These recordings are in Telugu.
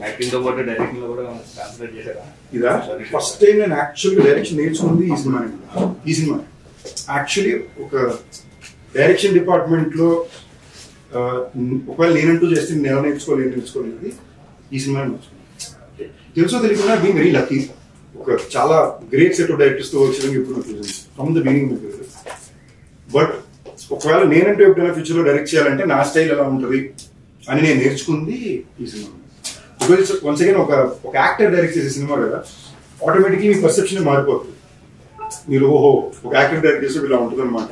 యాక్టింగ్ తో పాటు డైరెక్షన్ లో కూడా కాన్సన్ట్రేట్ చేశారా? ఇదా ఫస్ట్ టైం నేను యాక్చువల్గా డైరెక్షన్ నేర్చుకుంది ఈ సినిమా యాక్చువల్లీ ఒక డైరెక్షన్ డిపార్ట్మెంట్ లో ఒకవేళ నేనంటూ చేస్తే నేను ఎలా నేర్చుకోలేదు ఈ సినిమా నేర్చుకున్నాను. తెలుసో తెలియకుండా బీయింగ్ వెరీ లక్కీ ఒక చాలా గ్రేట్ సెట్ ఆఫ్ డైరెక్టర్స్ తో వర్క్ చేయడం ఇప్పుడు ఫ్రమ్ ద బిగినింగ్. బట్ ఒకవేళ నేనంటూ ఎప్పుడైనా ఫ్యూచర్ లో డైరెక్ట్ చేయాలంటే నా స్టైల్ ఎలా ఉంటుంది అని నేను నేర్చుకుంది ఈ సినిమా. బికాజ్ వన్స్ అగైన్ ఒక యాక్టర్ డైరెక్ట్ చేసే సినిమా కదా, ఆటోమేటిక్లీ మీ పర్సెప్షన్ మారిపోతుంది. మీరు ఓహో ఒక యాక్టర్ డైరెక్ట్ చేస్తే ఇలా ఉంటుంది అనమాట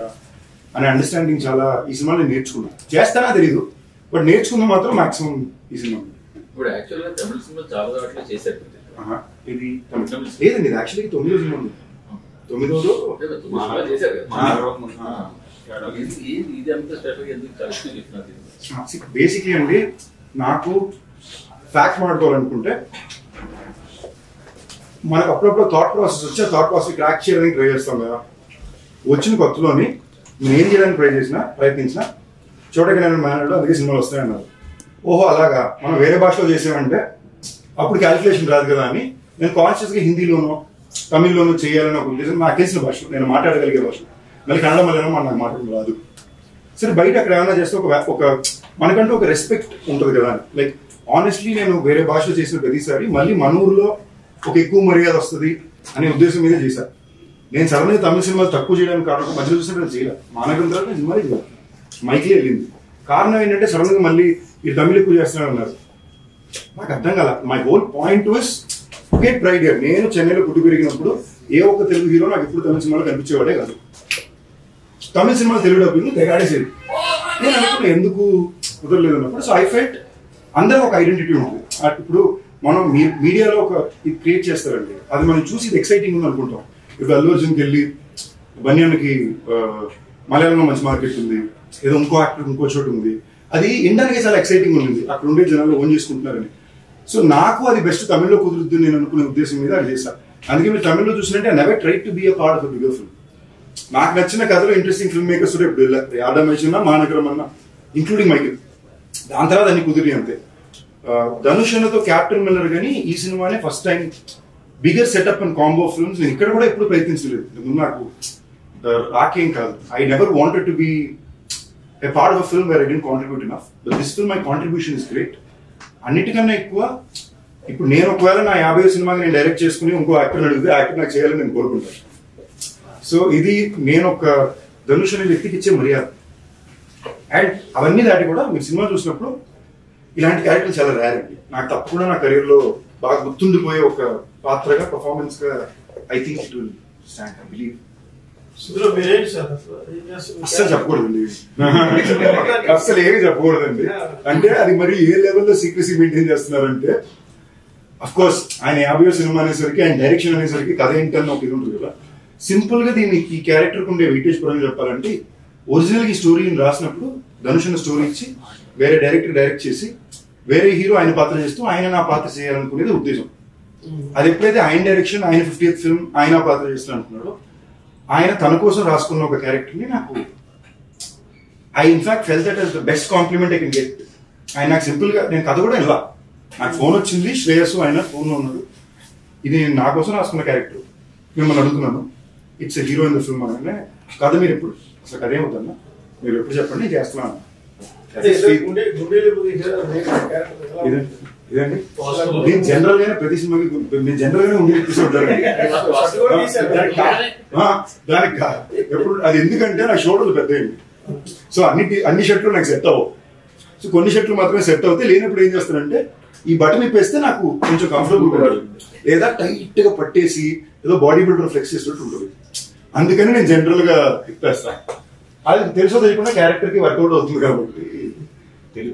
అనే అండర్స్టాండింగ్ చాలా ఈ సినిమా నేను నేర్చుకున్నాను. చేస్తానా తెలీదు, బట్ నేర్చుకున్న మాత్రం మాక్సిమం ఈ సినిమా. ఇప్పుడు యాక్చువల్గా తమిళ సినిమా చాలా దాంట్లో చేశారు. ఇది లేదండి, ఇది యాక్చువల్లీ 9వ సినిమా ఉంది. 9వ చేశారు ఇది అంత స్పెషల్గా ఎందుకు చెప్తున్నారు? బేసిక్లీ అండి, నాకు ఫ్యాక్ట్ మాట్లాడుకోవాలనుకుంటే మనకు అప్పుడప్పుడు థాట్ ప్రాసెస్ వచ్చి ఆ థాట్ ప్రాసెస్ క్రాక్ చేయడానికి ట్రై చేస్తాం కదా. వచ్చిన కొత్తలోని నేను ఏం చేయడానికి ప్రయత్నించిన చోటకి నేను మేనర్లో అందుకే సినిమాలు వస్తాయన్నారు. ఓహో అలాగా, మనం వేరే భాషలో చేసామంటే అప్పుడు క్యాలిక్యులేషన్ రాదు కదా అని నేను కాన్షియస్గా హిందీలోనో తమిళ్లోనూ చేయాలని ఒక ఉద్దేశం. నాకు తెలిసిన భాషలో నేను మాట్లాడగలిగే భాషలో, మళ్ళీ కన్నడ మలయాళం నాకు మాట్లాడడం రాదు. సరే బయట అక్కడ ఏమైనా చేస్తే ఒక మనకంటూ ఒక రెస్పెక్ట్ ఉంటుంది కదా. లైక్ ఆనెస్ట్లీ నేను వేరే భాషలో చేసిన ప్రతిసారి మళ్ళీ మన ఊరిలో ఒక ఎక్కువ మర్యాద వస్తుంది అనే ఉద్దేశం మీద చేశాను. నేను సడన్గా తమిళ సినిమాలు తక్కువ చేయడానికి కారణం మధ్యలో చూసినట్టు నేను చేయలేదు. మానగం తర్వాత నేను సినిమాలు చేయాలి, మైక్లీ వెళ్ళింది. కారణం ఏంటంటే సడన్గా మళ్ళీ ఈ తమిళ ఎక్కువ చేస్తున్నాను అన్నారు. నాకు అర్థం కాల. My whole point was get pride here. నేను చెన్నైలో పుట్టి పెరిగినప్పుడు ఏ ఒక్క తెలుగు హీరో నాకు ఇప్పుడు తమిళ సినిమాలు కనిపించేవాడే కాదు. తమిళ సినిమాలు తెలుగు డబ్బింగ్ తెగాడేసేది. నేను అనుకున్నా ఎందుకు కుదరలేదు అన్నప్పుడు. సో ఐ ఫెల్ట్ అందరూ ఒక ఐడెంటిటీ ఉంటుంది. ఇప్పుడు మనం మీడియాలో ఒక ఇది క్రియేట్ చేస్తారండి, అది మనం చూసి ఇది ఎక్సైటింగ్ ఉంది అనుకుంటాం. ఇప్పుడు అల్లు అర్జున్కి వెళ్ళి బన్యాన్కి మలయాళంలో మంచి మార్కెట్ ఉంది, ఏదో ఇంకో యాక్టర్ ఇంకో చోటు ఉంది, అది ఇండియానికి చాలా ఎక్సైటింగ్ ఉంది, అక్కడ ఉండే జనాలు ఓన్ చేసుకుంటున్నారని. సో నాకు అది బెస్ట్ తమిళ్లో కుదురుద్దు నేను అనుకునే ఉద్దేశం మీద అది చేశాను. అందుకే మీరు తమిళ్లో చూసినట్టే I never try to be a part of a bigger film. నాకు నచ్చిన కథలో ఇంట్రెస్టింగ్ ఫిల్మ్ మేకర్స్ ఇప్పుడు యాదమేషన్నా మానగరం అన్న ఇంక్లూడింగ్ మైకిల్, దాని తర్వాత అన్ని కుదిరి అంతే. ధనుష్ అన్నతో క్యాప్టెన్ మిల్లర్ కానీ ఈ సినిమానే first time bigger setup and combo films నేను ఇక్కడ కూడా ఎప్పుడు ప్రయత్నించలేదు. నాకు రాకేం కాదు. I never wanted to be a part of a film where I didn't contribute enough, but this film my contribution is great. అన్నిటికన్నా ఎక్కువ ఇప్పుడు నేను ఒకవేళ నా 50వ సినిమాకి నేను డైరెక్ట్ చేసుకుని ఇంకో యాక్టర్ అడిగితే యాక్టర్ నాకు చేయాలని నేను కోరుకుంటాను. సో ఇది నేను ఒక ధనుష్ అనే వ్యక్తికి ఇచ్చే మర్యాద. అండ్ అవన్నీ దాటి కూడా మీరు సినిమా చూసినప్పుడు ఇలాంటి క్యారెక్టర్లు చాలా రేర్ అండి. నాకు తప్పకుండా నా కెరీర్లో బాగా గుర్తుండిపోయే ఒక పాత్రగా పర్ఫార్మెన్స్ గా I think it will stand. I believe. అస్సలు చెప్పకూడదండి, అస్సలు ఏమి చెప్పకూడదండి. అంటే అది మరి ఏ లెవెల్లో సీక్రెసీ మెయింటైన్ చేస్తున్నారంటే, అఫ్ కోర్స్ ఆయన 50వ సినిమా అనేసరికి ఆయన డైరెక్షన్ అనేసరికి కథ ఏంటని ఒక ఇది ఉంటుంది కదా. సింపుల్ గా దీన్ని ఈ క్యారెక్టర్ ఉండే వెయిటేజ్ పరంగా చెప్పాలంటే, ఒరిజినల్ గా ఈ స్టోరీని రాసినప్పుడు ధనుష్ అన్న స్టోరీ ఇచ్చి వేరే డైరెక్టర్ డైరెక్ట్ చేసి వేరే హీరో ఆయన పాత్ర చేస్తూ ఆయన నా పాత్ర చేయాలనుకునేది ఉద్దేశం. అది ఎప్పుడైతే ఆయన డైరెక్షన్ ఆయన 50th ఫిల్మ్ ఆయన పాత్ర చేస్తాను అనుకున్నాడో, ఆయన తన కోసం రాసుకున్న ఒక క్యారెక్టర్ని నాకు I in fact felt that is the best compliment I can get. ఆయన నాకు సింపుల్ గా నేను కథ కూడా ఇలా నాకు ఫోన్ వచ్చింది, శ్రేయస్ ఆయన ఫోన్లో ఉన్నాడు, ఇది నేను నా కోసం రాసుకున్న క్యారెక్టర్, మిమ్మల్ని అడుగుతున్నాను, it's hero in the film అనగానే కథ మీరు ఎప్పుడు అసలు కథ ఏమవుతుందా మీరు ఎప్పుడు చెప్పండి నేను చేస్తున్నాను. ఇదండి నేను జనరల్ గానే ప్రతి సినిమాకి నేను జనరల్ గానే ఉండి తీసుకుంటాను దానికి ఎప్పుడు. అది ఎందుకంటే నా షోల్డర్లు పెద్ద అయింది. సో అన్ని షర్ట్లు నాకు సెట్ అవ్వవు. సో కొన్ని షర్ట్లు మాత్రమే సెట్ అవుతాయి. లేనప్పుడు ఏం చేస్తానంటే ఈ బటన్ ఇప్పేస్తే నాకు కొంచెం కంఫర్టబుల్ ఉంటుంది, లేదా టైట్ గా పట్టేసి ఏదో బాడీ బిల్డర్ ఫ్లెక్స్ చేసినట్టు ఉంటుంది. అందుకని నేను జనరల్ గా ఇప్పేస్తాను. అది తెలుసో తెలియకుండా క్యారెక్టర్ కి వర్కౌట్ అవుతుంది కాబట్టి.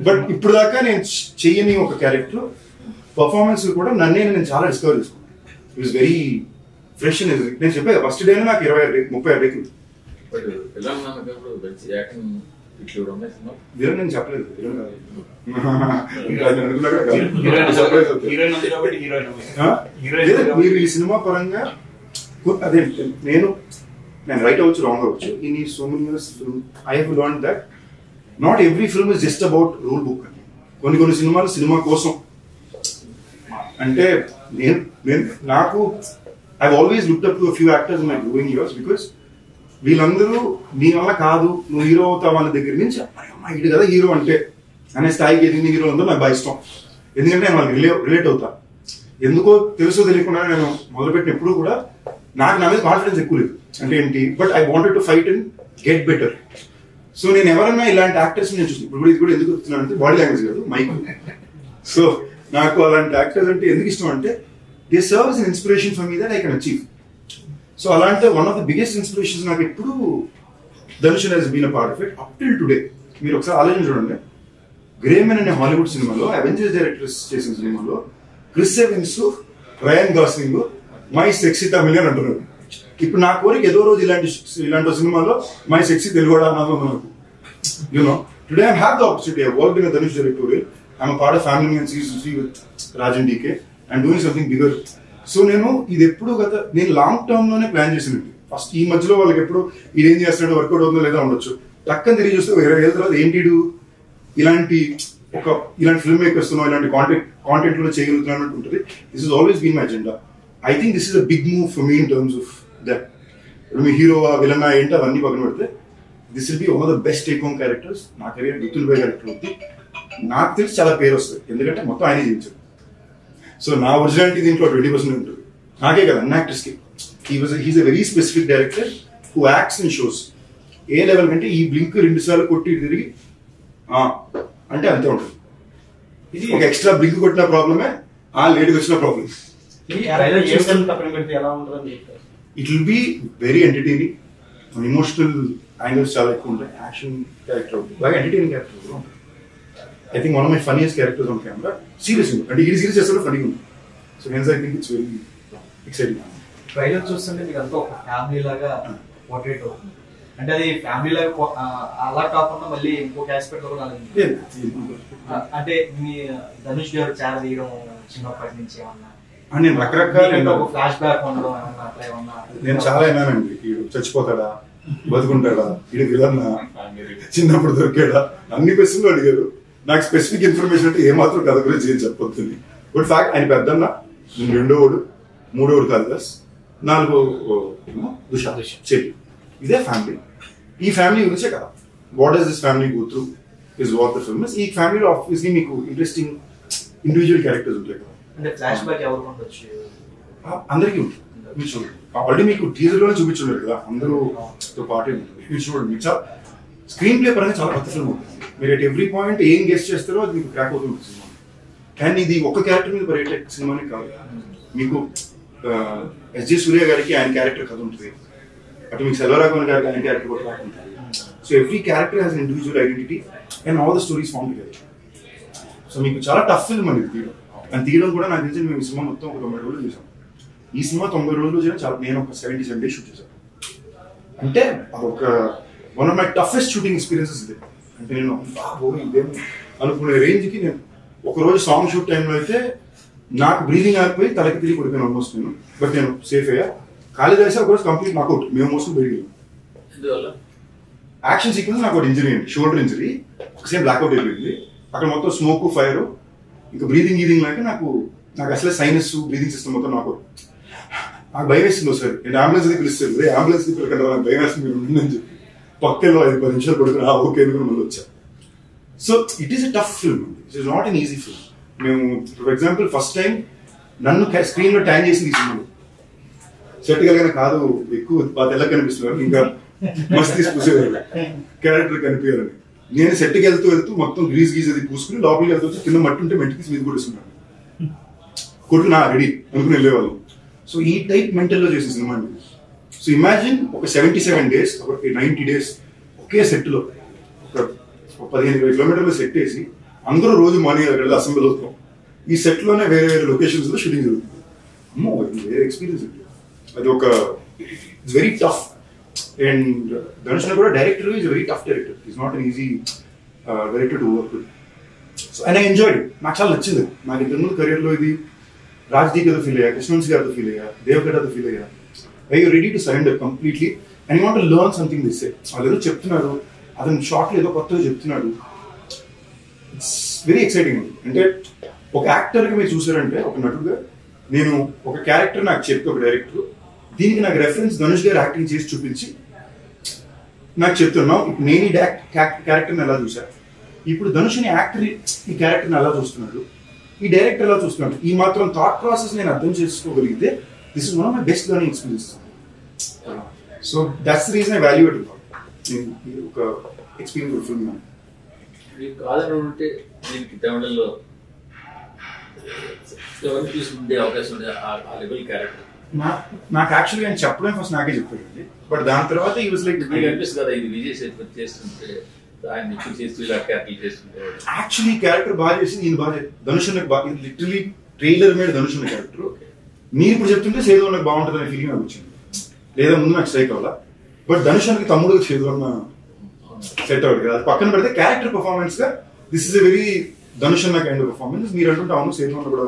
బట్ ఇప్పుడు దాకా నేను చెయ్యని ఒక క్యారెక్టర్ పర్ఫార్మెన్స్ కూడా నేను చాలా డిస్కవర్ చేసుకున్నాను. ఇట్ వాస్ వెరీ ఫ్రెష్ అని నేను చెప్పాను. ఫస్ట్ డే నాకు 30 రేకులు వీరన్ నేను చెప్పలేదు. మీరు ఈ సినిమా పరంగా అదే నేను రైట్ అవ్వచ్చు, రాంగ్ అవ్వచ్చు. ఇన్ ఈ so many years I have learned that not every film is just about rule book. కొన్ని సినిమాలు సినిమా కోసం అంటే నాకు I always looked up to few actors in my growing years because వీళ్ళందరూ నీ వల్ల కాదు నువ్వు హీరో అవుతావు వాళ్ళ దగ్గర నుంచి అమ్మా ఇటు కదా హీరో అంటే అనే స్థాయికి ఎదిగిన హీరో అందరూ నాకు బాగా ఇష్టం. ఎందుకంటే నేను వాళ్ళకి రిలేట్ అవుతా. ఎందుకో తెలుసో తెలియకుండా నేను మొదలుపెట్టిన ఎప్పుడు కూడా నాకు నా మీద కాన్ఫిడెన్స్ ఎక్కువ లేదు. అంటే ఏంటి, but I wanted to fight and get better. So నేను ఎవరన్నా ఇలాంటి యాక్టర్స్ నేను చూసి ఇప్పుడు ఇది కూడా ఎందుకు చెప్తున్నానంటే బాడీ లాంగ్వేజ్ కాదు మైక్. సో నాకు అలాంటి యాక్టర్స్ అంటే ఎందుకు ఇష్టం అంటే they serve as an inspiration for me that I can achieve. So అలాంటి one of the biggest inspirations నాకు ఎప్పుడు Dhanush has been a part of it up till today. మీరు ఒకసారి ఆలోచన చూడండి, గ్రేమెన్ అనే హాలీవుడ్ సినిమాలో అవెంజర్స్ డైరెక్టర్స్ చేసిన సినిమాలో Chris Evans, Ryan Gosling my sexy Tamil అని అంటున్నారు. ఇప్పుడు నా కోరిక ఏదో రోజు ఇలాంటి సినిమాలో మై సెక్సీ తెలుగు అన్నది నాకు. You know today I have the opportunity. I worked in Dhanush directorial. I'm a part of Family Man season 3 with Rajan DK and doing something bigger. So నేను ఇది ఎప్పుడు నేను లాంగ్ టర్మ్ లోనే ప్లాన్ చేసినట్టు. ఫస్ట్ ఈ మధ్యలో వాళ్ళకి ఎప్పుడు ఇదేం చేస్తున్నాడు వర్కౌట్ అవుతుందో లేదా ఉండొచ్చు. టక్కని తిరిగి చూస్తే 20 ఏళ్ళ తర్వాత ఏంటి ఇలాంటి ఫిల్మ్ మేకర్స్ ఇలాంటి కాంటెంట్ లో చేయగలుగుతున్నాను ఉంటుంది. This is always been my agenda. I think this is a big move for me in terms of that. మీ హీరో విలన్ ఏంటి అవన్నీ పక్కన పెడితే this will be one of the best take home characters. నా కెరీర్ గుర్తుండిపోయే క్యారెక్టర్ అవుతుంది. నాకు తెలిసి చాలా పేరు వస్తుంది ఎందుకంటే మొత్తం ఆయనే చేయించాడు. సో నా ఒరిజినాలిటీ దీంట్లో 20% ఉంటుంది. నాకే కదా అన్ని యాక్టర్స్కి. He's a very specific director who acts in shows. ఏ లెవెల్ కంటే ఈ బ్లింక్ 2 సార్లు కొట్టి తిరిగి అంటే అంతే ఉంటుంది. ఇది ఒక ఎక్స్ట్రా బ్లింక్ కొట్టిన ప్రాబ్లమే, లేట్గా వచ్చిన problem. It will be very entertaining. Emotional angles చాలా ఎక్కువ ఉంటాయి. యాక్షన్ క్యారెక్టర్ అవుతుంది, బాగా entertaining character. I think one of my funniest characters on camera. Serious అంటే ఇది సీరియస్ చేస్తే ఫన్నీగా ఉంది. So hence I think it's very exciting. Trailer చూస్తుంటే మీకు అంతా ఒక ఫ్యామిలీ లాగా పోర్ట్రేట్ అవుతుంది. అంటే అది ఫ్యామిలీ లాగా అలా కాకుండా మళ్ళీ ఇంకొక ఆస్పెక్ట్ కూడా అంటే మీ ధనుష్ గారు చాలా తీయడం చిన్నప్పటి నుంచి ఏమన్నా నేను రకరకాల ఫ్లాష్ బ్యాక్ ఉండడం ఏమన్నా అట్లా ఏమన్నా నేను చాలా విన్నానండి. వీడు చచ్చిపోతాడా, బతుకుంటాడా, వీడు విలన్నా, చిన్నప్పుడు దొరికాడా, అన్ని క్వశ్చన్లు అడిగారు. నాకు స్పెసిఫిక్ ఇన్ఫర్మేషన్ అంటే ఏమాత్రం కథ గురించి ఏం చెప్పొద్దు. బట్ ఫ్యాక్ట్ ఆయన పెద్దన్న, నేను 2వ, 3వ కాళిదాస్, 4వ దుషా చెల్లి. ఇదే ఫ్యామిలీ. ఈ ఫ్యామిలీ గురించే కదా. What does this family go through is what the film is. ఈ ఫ్యామిలీలో ఆబ్వియస్లీ మీకు ఇంట్రెస్టింగ్ ఇండివిజువల్ క్యారెక్టర్స్ ఉంటాయి కదా. అంటే ఫ్లాష్ బ్యాక్ ఎవరు ఉండొచ్చు? అందరికీ ఉంటుంది. మీరు చూడండి, ఆల్రెడీ మీకు టీజర్ లోనే చూపించున్నారు కదా, అందరూతో పాటు మీరు చూడండి. మీకు చాలా స్క్రీన్ ప్లే పరంగా చాలా కొత్త ఫిల్మ్ ఉంటుంది. మీరు ఎట్ ఎవ్రీ పాయింట్ ఏం గెస్ట్ చేస్తారో అది మీకు క్రాక్ అవుతుంది సినిమా. కానీ ఇది ఒక క్యారెక్టర్ మీద పర్యటే సినిమానే కాదు. మీకు ఎస్జే సూర్య గారికి ఆయన క్యారెక్టర్ కథ ఉంటుంది, అటు మీకు సెల్వరాఘవన్ గారికి ఆయన క్యారెక్టర్ కూడా కథ ఉంటుంది. So every character has individual identity and all the stories form together. So మీకు చాలా టఫ్ ఫిల్మ్ అనేది తీయడం. అండ్ తీయడం కూడా నాకు తెలిసి మేము ఈ సినిమా మొత్తం ఒక 90 రోజులు చూసాం. ఈ సినిమా 90 రోజులు చేసిన చాలా, నేను ఒక 77 days షూట్ చేశాను. అంటే అదొక one of my toughest shooting experiences ఇదే. అంటే నేను ఇదేం అనుకునే రేంజ్కి నేను ఒకరోజు సాంగ్ షూట్ టైంలో అయితే నాకు బ్రీదింగ్ ఆగిపోయి తలకి తిరిగి పడిపోయాను ఆల్మోస్ట్ నేను. బట్ నేను సేఫ్ అయ్యా. కాళిదాస్ ఒకరోజు కంప్లీట్ నాకౌట్, మేము మోసుకుని బయటికి యాక్షన్ సీక్వెన్స్ నాకు ఒక ఇంజరీ అండి, షోల్డర్ ఇంజరీ. ఒకసేపు బ్లాక్అవుట్ అయిపోయింది. అక్కడ మొత్తం స్మోక్, ఫైర్, ఇంకా బ్రీదింగ్ లాంటి నాకు అసలే సైనస్, బ్రీదింగ్ సిస్టమ్ మొత్తం నాకు భయం వేసింది. ఒకసారి నేను అంబులెన్స్ పిలుస్తాను, అంబులెన్స్ పిల్లకంటే నాకు భయం వేస్తుంది మీరు ఉందని చెప్పి పక్కలో 5-10 నిమిషాలు పడుకుని ఓకే అనుకుని మళ్ళీ వచ్చా. So it is a tough film. It is not an easy film. మేము ఫర్ ఎగ్జాంపుల్ ఫస్ట్ టైం నన్ను స్క్రీన్ లో ట్యాన్ చేసింది ఈ సినిమాలో. సెట్ కలిగిన కాదు, ఎక్కువ తెల్ల కనిపిస్తున్నారు, ఇంకా మస్తు తీసుకొచ్చేవారు క్యారెక్టర్ కనిపించాలని. నేను సెట్కి వెళ్తూ మొత్తం గ్రీజ్ అది పూసుకుని లోపలికి వెళ్తూ కింద మట్టి ఉంటే మెట్టి తీసి మీద కొట్టేస్తున్నాను, కొట్టు నా రెడీ అనుకుని వెళ్ళేవాళ్ళు. సో ఈ టైప్ మెంటల్లో చేసే సినిమా అండి. సో ఇమాజిన్ ఒక 77 days, ఒక 90 days ఒకే సెట్లో ఒక 15-20 kilometers సెట్ వేసి అందరూ రోజు మార్నింగ్ అక్కడ వెళ్ళి అసెంబ్లీ అవుతాం. ఈ సెట్లోనే వేరే వేరే లొకేషన్స్ లో షూటింగ్ జరుగుతుంది. అమ్మో వేరే ఎక్స్పీరియన్స్ అండి. అది ఒక it's very tough. And Dhanush కూడా director is very tough director. Is not an easy director to work with. So and I enjoyed. నాకు చాలా నచ్చింది. నాకు ఇంతకుముందు కెరియర్లో ఇది రాజ్దీప్ గారితో ఫీల్ అయ్యా, కృష్ణవంశీ గారితో ఫీల్ అయ్యా, దేవగడ్డతో ఫీల్ అయ్యా. I you ready to surrender completely and you want to learn something this. వాళ్ళు ఏదో చెప్తున్నారు, అతను షార్ట్లో ఏదో కొత్తగా చెప్తున్నాడు. It's very exciting. అంటే ఒక యాక్టర్గా మీరు చూసారంటే ఒక నటుడుగా నేను ఒక క్యారెక్టర్ నాకు చెప్తే ఒక డైరెక్టర్ దీనికి నాకు రెఫరెన్స్ ధనుష్ గారు యాక్టింగ్ చేసి చూపించి నాకు చెప్తున్నాం ఇప్పుడు నేను ఈ క్యారెక్టర్ని ఎలా చూసా ఇప్పుడు ధనుష్ని యాక్టర్ ఈ క్యారెక్టర్ని ఎలా చూస్తున్నాడు ఈ డైరెక్టర్ ఎలా చూస్తున్నాడు ఈ మాత్రం థాట్ ప్రాసెస్ నేను అర్థం చేసుకోగలిగితే this is one of my best learning experience so that's the reason I value it ఒక ఎక్స్పీరియన్స్ ఫిల్మ్ మీకు కాదని ఉంటే దీనికి తమిళంలో ఎవరిని తీసుకుంటే అవకాశం ఉండే ఆ లెవెల్ క్యారెక్టర్ నాకు యాక్చువల్గా ఆయన చెప్పడం ఫస్ట్ నాకే చెప్పాడండి బట్ దాని తర్వాత ఈ వాజ్ లైక్ మీకు అనిపిస్తుంది కదా ఇది విజయ్ సేతుపతి చేస్తుంటే ఆయన ఎక్కువ చేస్తూ ఇలా క్యారెక్టర్ చేస్తుంటే యాక్చువల్లీ క్యారెక్టర్ బాగా చేసింది ఈయన బాగా ధనుష్ నాకు బాగా లిటరలీ ట్రైలర్ మీద ధనుష్ ఉన్న క్యారెక్టర్ మీరు ఇప్పుడు చెప్తుంటే సేదు నాకు బాగుంటుంది అనే ఫీలింగ్ నాకు వచ్చింది లేదా ముందు నాకు స్ట్రైక్ అవ్వాలా బట్ ధనుష్ అన్నకి తమ్ముడుగా సేదు అన్న సెట్ అవ్వదు కదా అది పక్కన పెడితే క్యారెక్టర్ పర్ఫార్మెన్స్ గా this is a very Dhanush అన్న కైండ్ ఆఫ్ పర్ఫార్మెన్స్ మీరు అంటుంటే అవును సేదు అన్న కూడా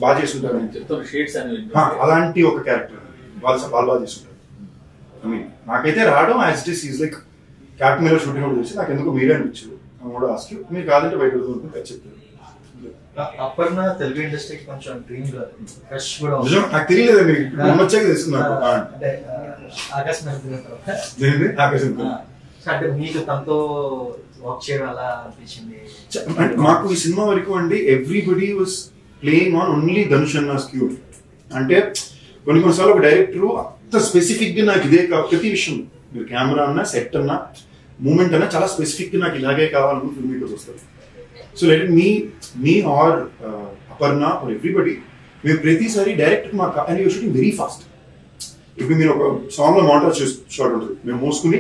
బాగా చేస్తుంటారు చెప్తాను షేడ్స్ అని అలాంటి ఒక క్యారెక్టర్ వాళ్ళు బాగా చేస్తుంటారు ఐ మీన్ నాకైతే రావడం as it is like captain మీద షూటింగ్ కూడా చేసి నాకు ఎందుకు మీరే అనిపించదు కూడా ఆస్క్ మీరు కాదంటే బయట ఉంటుంది చెప్తారు అప్పర్న తెలుగు ఇండస్ట్రీకి కొంచెం డ్రీమ్ ఫ్రెష్ కూడా నిజం నాకు తెలియలేదు మీరు వచ్చాక తెలుస్తుంది నాకు అంటే ఆకాశం ఆకాశం అంటే మీకు తనతో వర్క్ చేయడం అలా అనిపించింది మాకు ఈ సినిమా వరకు అండి everybody was playing on only Dhanush అన్న స్క్యూ అంటే కొన్నిసార్లు ఒక డైరెక్టర్ అంత స్పెసిఫిక్ గా నాకు ఇదే ప్రతి విషయం మీరు కెమెరా అన్నా సెట్ అన్నా మూమెంట్ అన్నా చాలా స్పెసిఫిక్ గా నాకు ఇలాగే కావాలని ఫిల్మ్ మేకర్స్ వస్తారు so let me or Aparna or everybody మేము ప్రతిసారి డైరెక్ట్ మాకు and you shooting very fast ఇప్పుడు మీరు ఒక సాంగ్ లో మాంటాజ్ షాట్ ఉంటుంది మేము మోసుకుని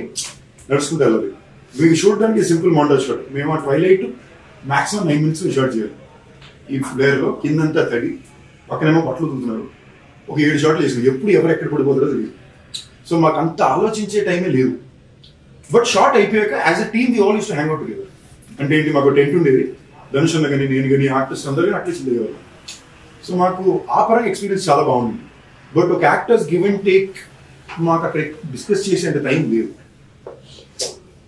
నడుచుకుంటూ వెళ్ళాలి మీకు షూట్ దానికి సింపుల్ మాంటాజ్ షాట్ మేము ఆ ట్వైలైట్ మాక్సిమం 9 minutes షాట్ చేయాలి ఈ ఫ్లేర్ లో కిందంతా తడి పక్కనేమో బట్టలు తుంటున్నారు ఒక 7 షాట్లు చేసాం ఎప్పుడు ఎవరు ఎక్కడ పడిపోతారో తెలియదు సో మాకు అంత ఆలోచించే టైమే లేదు బట్ షార్ట్ అయిపోయాక as a team we all used to hang out together అంటే ఏంటి మాకు టెంట్ ఉండేది ధనుష్ అన్న కానీ నేను కానీ ఆర్టిస్ట్ అందరూ కానీ అట్లీస్ట్ ఉండేవారు సో మాకు ఆ పరంగా ఎక్స్పీరియన్స్ చాలా బాగుంది బట్ ఒక యాక్టర్స్ గివ్ అండ్ టేక్ మాకు అక్కడ డిస్కస్ చేసేంత టైం లేదు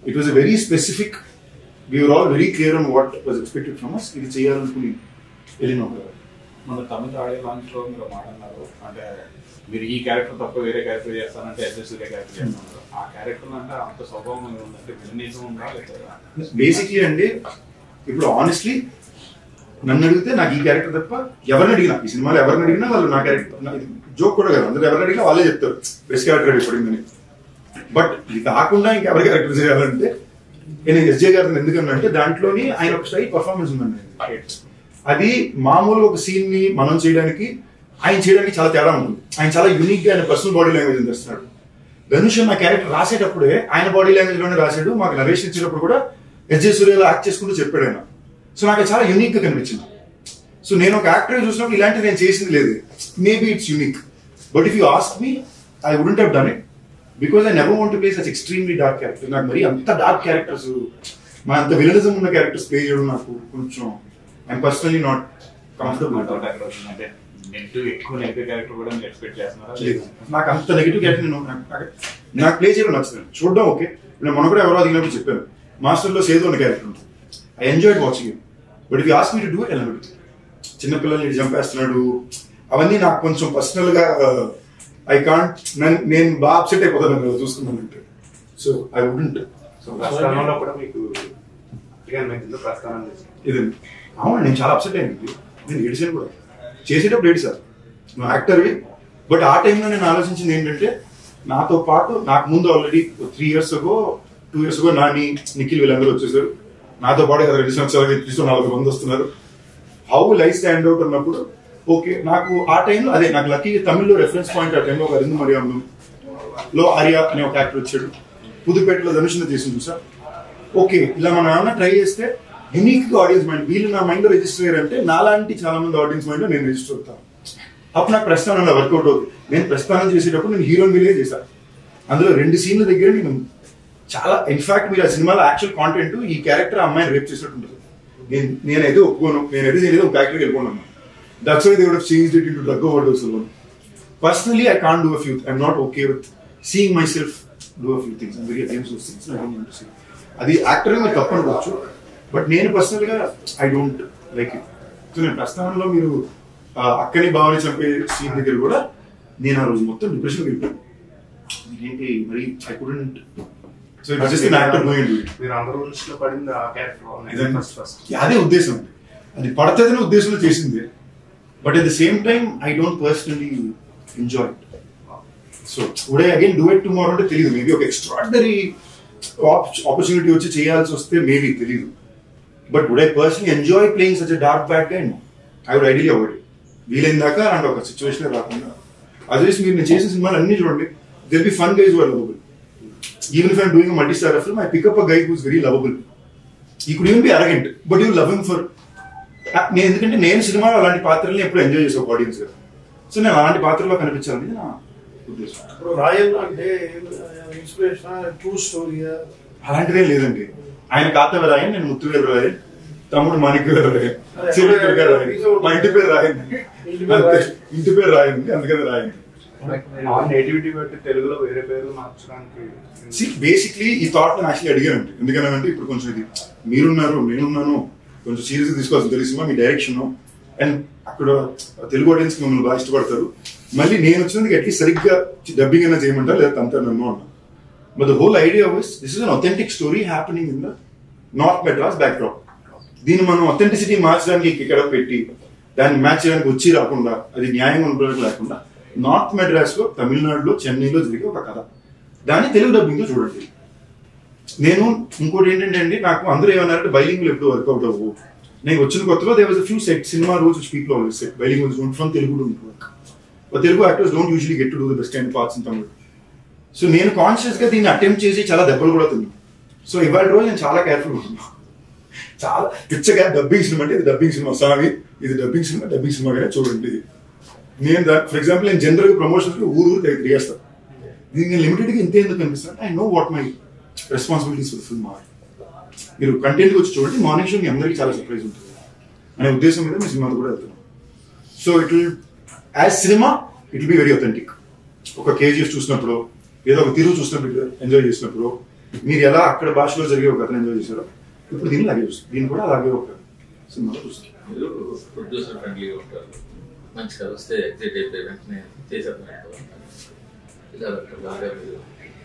it was a very specific we're all very clear on what was expected from us ఇది చేయాలనుకుని వెళ్ళిన మన తమిళ ఆడియో లాంచ్ లో మీరు మాట అన్నారు అంటే మీరు ఈ క్యారెక్టర్ తప్ప వేరే క్యారెక్టర్ చేస్తానంటే ఎస్ఎస్సీ క్యారెక్టర్ చేస్తున్నారు ఆ క్యారెక్టర్ అంటే అంత స్వభావం ఉందంటే విలనిజం ఉందా లేదా బేసిక్లీ అండి ఇప్పుడు ఆనెస్ట్లీ నన్ను అడిగితే నాకు ఈ క్యారెక్టర్ తప్ప ఎవరిని అడిగినా ఈ సినిమాలో ఎవరిని అడిగినా వాళ్ళు నా క్యారెక్టర్ జోక్ కూడా కదా అందరూ ఎవరిని అడిగినా వాళ్ళే చెప్తారు బెస్ట్ క్యారెక్టర్ పడిందని బట్ ఇది కాకుండా ఇంకెవరి క్యారెక్టర్ చేయాలంటే నేను ఎస్జే గారిని ఎందుకన్నా అంటే దాంట్లోని ఆయన ఒక స్టైల్ పర్ఫార్మెన్స్ ఉందండి అది మామూలుగా ఒక సీన్ ని మనం చేయడానికి ఆయన చేయడానికి చాలా తేడా ఉంటుంది ఆయన చాలా యూనిక్ గా ఆయన పర్సనల్ బాడీ లాంగ్వేజ్ తెస్తున్నాడు ధనుష్ నా క్యారెక్టర్ రాసేటప్పుడే ఆయన బాడీ లాంగ్వేజ్ లోనే రాశాడు మాకు నరేష్ ఇచ్చేటప్పుడు కూడా ఎస్జే సూర్యలో యాక్ట్ చేసుకుంటూ చెప్పాడు ఆయన సో నాకు చాలా యూనిక్ గా కనిపించింది సో నేను ఒక యాక్టర్ చూసినప్పుడు ఇలాంటివి నేను చేసింది లేదు maybe it's unique but if you ask me I wouldn't have done it because I never want to play such extremely dark character నాకు మరి అంత డార్క్ క్యారెక్టర్స్ మన అంత విలనిజం ఉన్న క్యారెక్టర్స్ ప్లే చేయడం నాకు కొంచెం ఐఎమ్ పర్సనలీ నాట్ కంఫర్టబుల్ అంటే ఎక్కువ నెగిటివ్ క్యారెక్టర్ కూడా మీరు ఎక్స్పెక్ట్ చేస్తున్నారా నాకు అంత నెగిటివ్ క్యారెక్టర్ నాకు ప్లే చేయడం నచ్చలేదు చూడడం ఓకే నేను మొన్న కూడా ఎవరో అదిగినప్పుడు చెప్పాను మాస్టర్ లో సేదు ఉన్న క్యారెక్టర్ ఉంటుంది I enjoyed watching it but if you ask me to do it ఎలా చిన్నపిల్లల్ని చంపేస్తున్నాడు అవన్నీ నాకు కొంచెం పర్సనల్ గా ఐ కాంట్ నేను బాగా అప్సెట్ అయిపోతాను చూసుకున్నానంటే సో ఐ వుడెంట్ సో ప్రస్థానంలో కూడా మీకు ప్రస్థానం ఇదండి అవును నేను చాలా అప్సెట్ అయింది నేను ఏడిసాను కూడా చేసేటప్పుడు ఏడిసారు నువ్వు యాక్టర్వి బట్ ఆ టైంలో నేను ఆలోచించింది ఏంటంటే నాతో పాటు నాకు ముందు already 3 years ago 2 years ago Nani Nikhil వీళ్ళందరూ వచ్చేసారు నాతో పాటు 2 సంవత్సరాలు 340 మంది వస్తున్నారు హౌ లైఫ్ స్టాండ్ అవుట్ అన్నప్పుడు ఓకే నాకు ఆ టైంలో అదే నాకు లక్కీ తమిళ్లో రెఫరెన్స్ పాయింట్ ఆ టైంలో ఒక అరిందు మరియాము లో ఆర్య అనే ఒక యాక్టర్ వచ్చాడు పుదుపేటలో ధనుషుని చేసింది చూసా ఓకే ఇలా మా నాన్న ట్రై చేస్తే యూనిక్ గా ఆడియన్స్ మైండ్ వీళ్ళు నా మైండ్ లో రిజిస్టర్ అయ్యారంటే నాలాంటి చాలా మంది ఆడియన్స్ మైండ్ లో నేను రిజిస్టర్ అవుతాను అప్పుడు నాకు ప్రస్థానం వర్కౌట్ అవుతుంది నేను ప్రస్థానం చేసేటప్పుడు నేను హీరోయిన్ మీదే చేశాను అందులో 2 సీన్ల దగ్గర నేను చాలా ఇన్ఫాక్ట్ మీరు ఆ సినిమాలో యాక్చువల్ కాంటెంట్ ఈ క్యారెక్టర్ అమ్మాయిని రేప్ చేసినట్టు ఉంటుంది నేనైతే ఒప్పుకోను నేనైతే చేయలేదు ఒక ఫ్యాక్టరీకి వెళ్ళిపోన్నాను that's why they would have changed it into drug overdose alone personally I can't do a few I'm not okay with seeing myself do a few things I'm very against those things I don't want to see అది యాక్టర్ మీరు తప్పు అనుకోవచ్చు బట్ నేను పర్సనల్ గా I don't like it so నేను ప్రస్థానంలో మీరు అక్కని భావని చంపే సీన్ దగ్గర కూడా నేను ఆ రోజు మొత్తం డిప్రెషన్ వెళ్ళిపోయాను. ఏంటి మరి I couldn't. So it just actor going మీరు అందరూ దృష్టిలో పడింది ఆ క్యారెక్టర్ ఫస్ట్. అదే ఉద్దేశం, అది పడుతుందనే ఉద్దేశంలో చేసింది. But at the same time I don't personally enjoy it. So would I again do it tomorrow అంటే తెలియదు. మేబీ ఒక ఎక్స్ట్రాడినరీ ఆపర్చునిటీ వచ్చి చేయాల్సి వస్తే మేబీ తెలియదు. But would I personally enjoy playing such a dark bad guy? No, I would ideally avoid it. వీలైన దాకా అలాంటి ఒక సిచ్యువేషన్ రాకుండా. అదర్వైజ్ మీరు నేను చేసిన సినిమాలు అన్ని చూడండి, they'll be fun guys who are lovable. Even if I'm doing a multi-star film, I pick up a guy who's very lovable. He could even be arrogant, but you love him for. ఎందుకంటే నేను సినిమాలో అలాంటి పాత్రల్ని ఎప్పుడు ఎంజాయ్ చేసే ఆడియన్స్ కదా. సో నేను అలాంటి పాత్రలో కనిపించాలని నా ఉద్దేశం. ఇప్పుడు రాయల్ అంటే ఇన్స్పిరేషన్ ట్రూ స్టోరీ అలాంటిదే లేదండి. ఆయన కాతవ రాయన్, నేను ముత్తువేరు రాయన్, తమ్ముడు మాణిక్యవేరు రాయన్, మా ఇంటి పేరు రాయన్, ఇంటి పేరు రాయన్, అందుకని రాయన్. నేటివిటీ బట్టి తెలుగులో వేరే పేరు మార్చడానికి బేసిక్లీ ఈ థాట్ నేను యాక్చువల్లీ అడిగానండి. ఎందుకనంటే ఇప్పుడు కొంచెం ఇది మీరున్నారు నేనున్నాను కొంచెం సీరియస్గా తీసుకోవాల్సిన తెలిసిందా మీ డైరెక్షన్, అండ్ అక్కడ తెలుగు ఆడియన్స్ మిమ్మల్ని బాగా ఇష్టపడతారు. మళ్ళీ నేను వచ్చినందుకు అట్లీస్ట్ సరిగ్గా డబ్బింగ్ అయినా చేయమంటారు, లేదా అంతా నన్ను అన్నా. But the whole idea was this is an authentic story happening in the north Madras backdrop. దీన్ని మనం అథెంటిసిటీ మార్చడానికి ఇక్కడ పెట్టి దాన్ని మ్యాచ్ చేయడానికి వచ్చి రాకుండా, అది న్యాయంగా ఉండడానికి లేకుండా, నార్త్ మెడ్రాస్ లో తమిళనాడులో చెన్నైలో జరిగే ఒక కథ, దాన్ని తెలుగు డబ్బింగ్ లో చూడండి. నేను ఇంకోటి ఏంటంటే అండి, నాకు అందరూ ఏమన్నారంటే బైలింగ్ ఎప్పుడు వర్కౌట్ అవ్వు. నేను వచ్చిన కొత్తలో there was a few set cinema rules which people always set bailing was don't from Telugu don't work. But Telugu actors don't usually get to do the best and parts in Tamil. So నేను కాన్షియస్ గా దీన్ని అటెంప్ట్ చేసి చాలా దెబ్బలు కూడా తిన్నాను. సో ఇవాళ రోజు నేను చాలా కేర్ఫుల్ ఉంటున్నాను. చాలా పిచ్చగా డబ్బింగ్ సినిమా అంటే ఇది డబ్బింగ్ సినిమా స్వామి, ఇది డబ్బింగ్ సినిమాగానే చూడండి. నేను ఫర్ ఎగ్జాంపుల్ నేను జనరల్ గా ప్రమోషన్స్ ఊరు తిరిగేస్తాను. దీన్ని లిమిటెడ్ గా ఇంతే ఎందుకు అనిపిస్తుంది, I know what my responsibilities for film or. మీరు కంటెంట్ వచ్చి చూడండి, మార్నింగ్ షో మీ అందరికీ చాలా సర్ప్రైజ్ ఉంటుంది అనే ఉద్దేశం మీద మీ సినిమాలు కూడా వెళ్తున్నాం. So it will as cinema it will be very authentic. ఒక కేజీఎఫ్ చూసినప్పుడు, ఏదో ఒక తిరుగు చూసినప్పుడు ఎంజాయ్ చేసినప్పుడు, మీరు ఎలా అక్కడ భాషలో జరిగే ఒక కథను ఎంజాయ్ చేశారో ఇప్పుడు దీన్ని అలాగే చూస్తారు. దీన్ని కూడా అలాగే ఒక సినిమాలో చూస్తారు. మీరు ప్రొడ్యూసర్ ఫ్రెండ్లీగా ఉంటారు, మంచి కథ వస్తే ఎగ్జైట్ అయిపోయి వెంటనే చేసేద్దాం ఇలా బాగా మీరు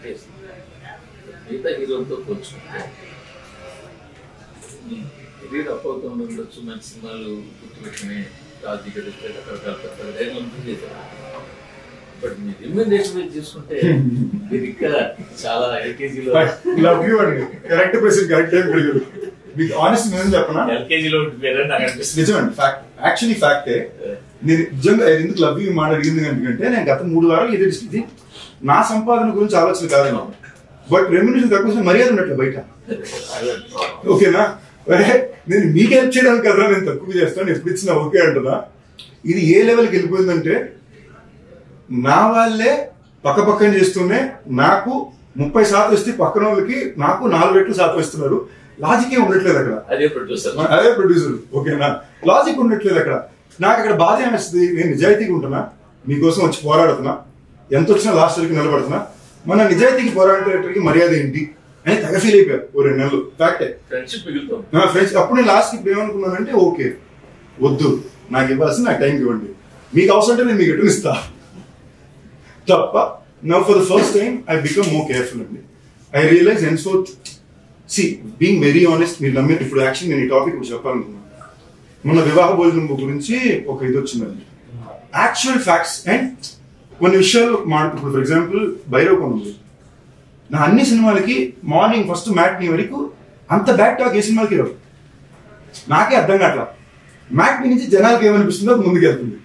చేస్తున్నారు. మిగతా హీరోలతో పోల్చుకుంటే కెరీర్ అప్ అవుతూ ఉండొచ్చు, మంచి సినిమాలు గుర్తుపెట్టుకుని రాజకీయ రకరకాల రైతులంతా చేశారు. బట్ మీ రిమ్యూనరేషన్ చూసుకుంటే మీరు ఇంకా చాలా ఎల్కేజీలో కరెక్ట్ ప్రెసిడెంట్ కరెక్ట్ టైం పెరిగారు. మీకు ఆనెస్ట్ నేను చెప్పనా, ఎల్కేజీలో ఉండిపోయారని నాకు అనిపిస్తుంది. నిజమండి, ఫ్యాక్ట్, యాక్చువల్లీ ఫ్యాక్టే. నేను నిజంగా ఎందుకు లవ్ యూ మాట అడిగింది ఎందుకంటే నేను గత 3 వారాలు ఇది నా సంపాదన గురించి ఆలోచన కాదు, బట్ రెమ్యూనరేషన్ తక్కువ మర్యాద ఉన్నట్లు బయట. ఓకేనా, నేను మీకు హెల్ప్ చేయడానికి కదా నేను తక్కువ చేస్తాను, ఎప్పుడు ఇచ్చినా ఓకే అంటున్నా. ఇది ఏ లెవెల్కి వెళ్ళిపోయిందంటే నా వాళ్ళే పక్కన చేస్తూనే నాకు 30% ఇస్తే పక్కన వాళ్ళకి నాకు 4 రెట్లు శాతం ఇస్తున్నారు. లాజిక్ ఉండట్లేదు అక్కడ. అదే ప్రొడ్యూసర్. ఓకేనా, లాజిక్ ఉండట్లేదు అక్కడ. నాకు అక్కడ బాధ ఏమేస్తుంది, నేను నిజాయితీగా ఉంటున్నా, మీకోసం వచ్చి పోరాడుతున్నా, ఎంత వచ్చినా లాస్ట్ వరకు నిలబడుతున్నా, మన నిజాయితీకి పోరాడేటకి మర్యాద ఏంటి అని తెగ ఫీల్ అయిపోయారు 2 నెలలు. ఫ్యాక్టే, ఫ్రెండ్స్. అప్పుడు నేను లాస్ట్ ఇప్పుడు ఏమనుకున్నానంటే ఓకే వద్దు, నాకు ఇవ్వాల్సిన నాకు టైంకి ఇవ్వండి, మీకు అవసరం అంటే నేను మీకు రిటర్న్ ఇస్తా తప్ప. Now for the first time I become more careful అండి. I realise and so see being very honest, మీరు నమ్మే ఇప్పుడు యాక్చువల్లీ నేను ఈ టాపిక్ ఇప్పుడు చెప్పాలనుకున్నాను. మొన్న వివాహ భోజనం గురించి ఒక ఇది వచ్చిందండి, యాక్చువల్ ఫ్యాక్ట్స్ అండ్ కొన్ని విషయాలు ఇప్పుడు ఫర్ ఎగ్జాంపుల్ భైరవ్ ఉంది, నా అన్ని సినిమాలకి మార్నింగ్ ఫస్ట్ మ్యాట్నీ వరకు అంత బ్యాక్ టాక్ ఏ సినిమాలకి రావు. నాకే అర్థం కావట్లా, మ్యాట్నీ నుంచి జనాలకి ఏమనిపిస్తుందో ముందుకు వెళ్తుంది,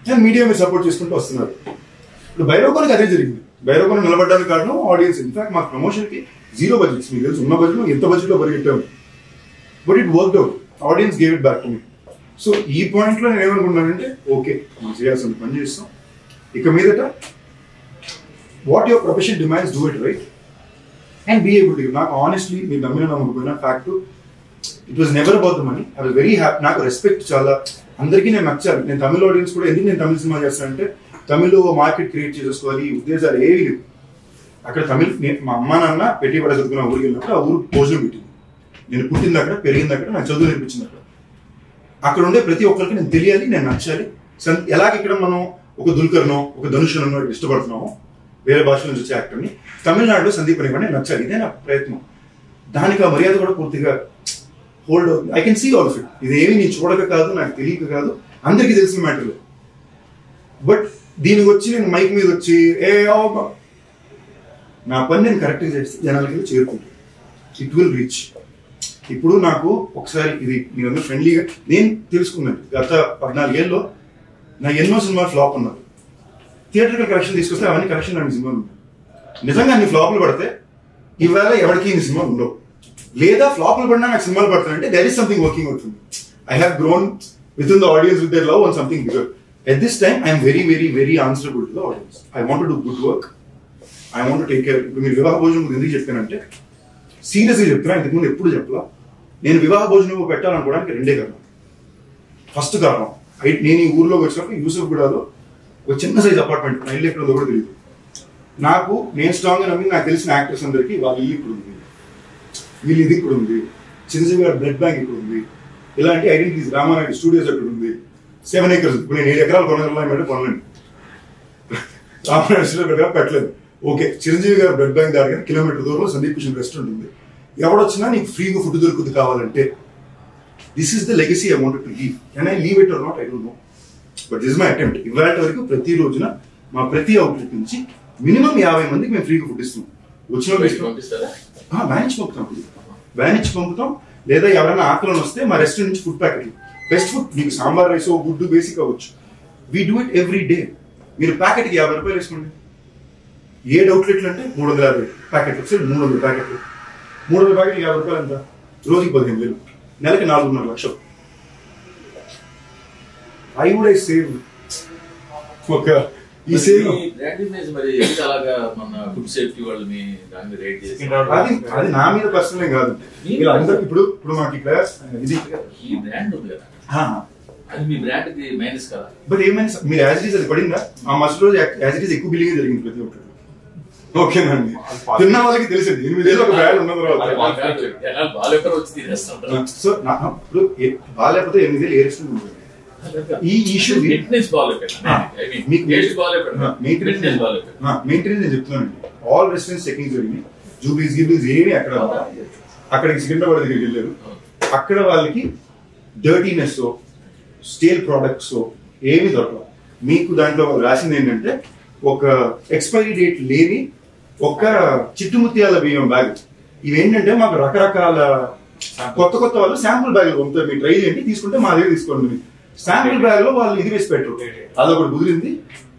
నేను మీడియా మీరు సపోర్ట్ చేసుకుంటూ వస్తున్నారు. ఇప్పుడు భైరవకోనకి అదే జరిగింది. భైరవకోన నిలబడడానికి కారణం ఆడియన్స్. ఇన్ఫాక్ట్ మా ప్రమోషన్ కి 0 బడ్జెట్స్, మీకు తెలుసు, ఉన్న బడ్జెట్ ఎంత బడ్జెట్ లో పరిగెట్టాము, but it worked out. Audience gave it back to me. So ఈ పాయింట్ లో నేను ఏమనుకున్నానంటే ఓకే మనం చేయాల్సిన పని చేస్తాం, ఇక మీదట what your profession demands do it right and be able to. నాకు ఆనెస్ట్లీ మీరు నమ్మిన నమ్మకపోయినా fact it was never about the money. I was very happy. నాకు రెస్పెక్ట్ చాలా, అందరికీ నేను నచ్చాను. నేను తమిళ ఆడియన్స్ కూడా ఎందుకు నేను తమిళ సినిమా చేస్తానంటే తమిళ్లో మార్కెట్ క్రియేట్ చేసేసుకోవాలి ఉద్దేశాలు ఏవి లేవు. అక్కడ తమిళ్ మా అమ్మ నాన్న పెట్టి పడ చదువుకున్న ఊరికి వెళ్ళినప్పుడు ఆ ఊరు భోజనం పెట్టింది. నేను పుట్టింది అక్కడ, పెరిగింది అక్కడ, నాకు చదువు నేర్పించింది అక్కడ. అక్కడ ఉండే ప్రతి ఒక్కరికి నేను తెలియాలి, నేను నచ్చాలి. ఎలాగ ఇక్కడ మనం ఒక దుల్కర్నో ఒక ధనుషునో ఇష్టపడుతున్నామో వేరే భాషల నుంచి వచ్చే యాక్టర్ని, తమిళనాడులో సందీప్ అనేవాడిని నచ్చాలి. ఇదే నా ప్రయత్నం. దానికి ఆ మర్యాద కూడా పూర్తిగా హోల్డ్ అవుతుంది. I can see all of it. ఇదేమి నేను చూడక కాదు, నాకు తెలియక కాదు, అందరికీ తెలిసిన మ్యాటర్. బట్ దీనికి వచ్చి నేను మైక్ మీద వచ్చి నా పని నేను కరెక్ట్గా చేస్తే జనాలకి చేరుకుంటాను. It will reach. ఇప్పుడు నాకు ఒకసారి ఇది మీరందరూ ఫ్రెండ్లీగా నేను తెలుసుకున్నాను. గత 14 ఏళ్ళలో నా ఎన్నో సినిమాలు ఫ్లాప్ ఉన్నారు. థియేటర్కల్ కలెక్షన్ తీసుకొస్తే అవన్నీ కలెక్షన్ లాంటి సినిమాలు ఉన్నాయి. నిజంగా అన్ని ఫ్లాప్లు పడితే ఇవాళ ఎవరికి ఇన్ని సినిమాలు ఉండవు. లేదా ఫ్లాప్లు పడినా నాకు సినిమాలు పడతానంటే దెర్ ఇస్ సంథింగ్ వర్కింగ్ అవుతుంది. I have grown with in the audience with their love on something bigger. At this time, I am very, very, very answerable to the audience. I want to do good work. I want to take care. ఇప్పుడు మీరు వివాహ భోజనం ఎందుకు చెప్పానంటే సీరియస్గా చెప్తున్నా, ఇంతకుముందు ఎప్పుడు చెప్పలా. నేను వివాహ భోజనం పెట్టాలనుకోవడానికి 2 కారణం. ఫస్ట్ కారణం, నేను ఈ ఊర్లోకి వచ్చినప్పుడు యూసఫ్గూడలో ఒక చిన్న సైజ్ అపార్ట్మెంట్, నా ఇల్లు ఎక్కడ ఉందో కూడా తెలియదు. నేను స్ట్రాంగ్గా నమ్మి నాకు తెలిసిన యాక్టర్స్ అందరికీ వాళ్ళ ఇల్లు ఇక్కడ ఉంది, వీళ్ళు ఇది ఇక్కడ ఉంది, చిరంజీవి గారి బ్లడ్ బ్యాంక్ ఇక్కడ ఉంది, ఇలాంటి ఐడెంటిటీస్, రామానాయుడు స్టూడియోస్ అక్కడ ఉంది, 7 acres. ఇప్పుడు నేను 7 ఎకరాలు కొనాలంటే కొనలేను. రామానాయుడు స్టూడియో పెట్టలేదు. ఓకే, చిరంజీవి గారి బ్లడ్ బ్యాంక్ దాకా కిలోమీటర్ దూరంలో సందీప్ కిషన్ రెస్టారెంట్ ఉంది. ఎవడొచ్చినా నీకు ఫ్రీగా ఫుడ్ దొరుకుతుంది కావాలంటే. This is the legacy I wanted to leave. Can I leave it or not, I don't know. But this my attempt. ఇవాళ వరకు ప్రతి రోజున మా ప్రతి అవుట్లెట్ నుంచి మినిమం 50 మందికి మేము ఫ్రీగా ఫుడ్ ఇస్తున్నాం. వచ్చిన వ్యాన్ ఇచ్చి పంపుతాం. లేదా ఎవరైనా ఆకలిని వస్తే మా రెస్టారెంట్ నుంచి ఫుడ్ ప్యాకెట్లు, బెస్ట్ ఫుడ్, మీకు సాంబార్ రైస్ గుడ్డు బేసిక్ అవ్వచ్చు. We do it every day. మీరు ప్యాకెట్కి 50 రూపాయలు వేసుకోండి. 7 అవుట్లెట్లు అంటే 350 ప్యాకెట్లు, 300 ప్యాకెట్లు. 300 ప్యాకెట్లు 50 రూపాయలు ఎంత? రోజుకి 15,000, నెలకి 4.5 లక్షలు. ఐ వుడ్ ఐ సేవ్ ఒక ఈ సేవ్ అది నా మీద పర్సనల్ కాదు. ఇప్పుడు మాకు ఇక్కడ ఇది బట్ ఏమైనా మీరు యాజ్ ఇట్ ఈస్ అది పడిందా? ఆ మస్ట్ రోజు యాజ్ ఇట్ ఈస్ ఎక్కువ బిల్లింగ్ జరిగింది ప్రతి ఒక్కటి. ఓకేనండి, తిన్న వాళ్ళకి తెలిసింది 8 ఏళ్ళు ఒక బ్రాండ్ ఉన్న తర్వాత. సో ఇప్పుడు బాగాలేకపోతే 8 ఏళ్ళు ఏ రెస్టారెంట్ ఉంటుంది. ఈ ఇష్యూ మెయింటెనెన్స్ నేను చెప్తున్నానండి. ఆల్ రెస్టారెంట్స్ చెకింగ్ జరిగింది. జూబ్లీస్ ఏమి అక్కడికి సికింద్రాబాద్ దగ్గరికి వెళ్ళారు. అక్కడ వాళ్ళకి డర్టీనెస్, స్టేల్ ప్రొడక్ట్స్ ఏమి దొరకవు. మీకు దాంట్లో రాసింది ఏంటంటే ఒక ఎక్స్పైరీ డేట్ లేని ఒక చిట్టుముత్యాల బియ్యం బ్యాగ్. ఇవేంటంటే మాకు రకరకాల కొత్త వాళ్ళు శాంపుల్ బ్యాగులు పంపుతారు, మీరు ట్రై చేయండి, తీసుకుంటే మా దగ్గర తీసుకోండి. శాంపుల్ బ్యాగ్ లో వాళ్ళు ఇది వేసి పెట్టరు. అదొకటి కుదిరింది.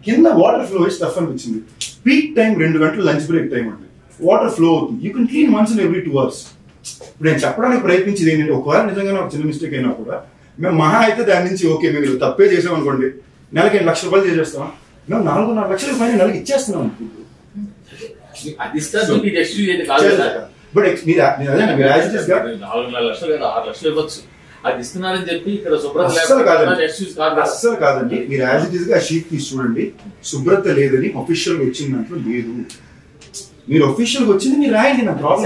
కింద వాటర్ ఫ్లో వేసి టఫ్ అనిపించింది. పీక్ టైం 2 గంటలు లంచ్ బ్రేక్ టైం అండి. వాటర్ ఫ్లో అవుతుంది. You can clean once in every 2 hours. ఇప్పుడు నేను చెప్పడానికి ప్రయత్నించేది ఏంటంటే ఒకవేళ నిజంగా నాకు చిన్న మిస్టేక్ అయినా కూడా మేము మహా అయితే దాని నుంచి ఓకే మేము తప్పే చేసాం అనుకోండి, నెలకి 8 లక్షల రూపాయలు చేసేస్తాం. మేము 4.5 లక్షల పైన నెలకి ఇచ్చేస్తున్నాం. బట్ అస్సలు కాదండి. మీరు యాజ్ ఇట్ ఈస్ గా షీట్ తీసి చూడండి. శుభ్రత లేదని అఫీషియల్ గా వచ్చిన దాంట్లో లేదు. మీరు అఫీషియల్ గా వచ్చింది మీరు రాయండి, నా ప్రాబ్లం.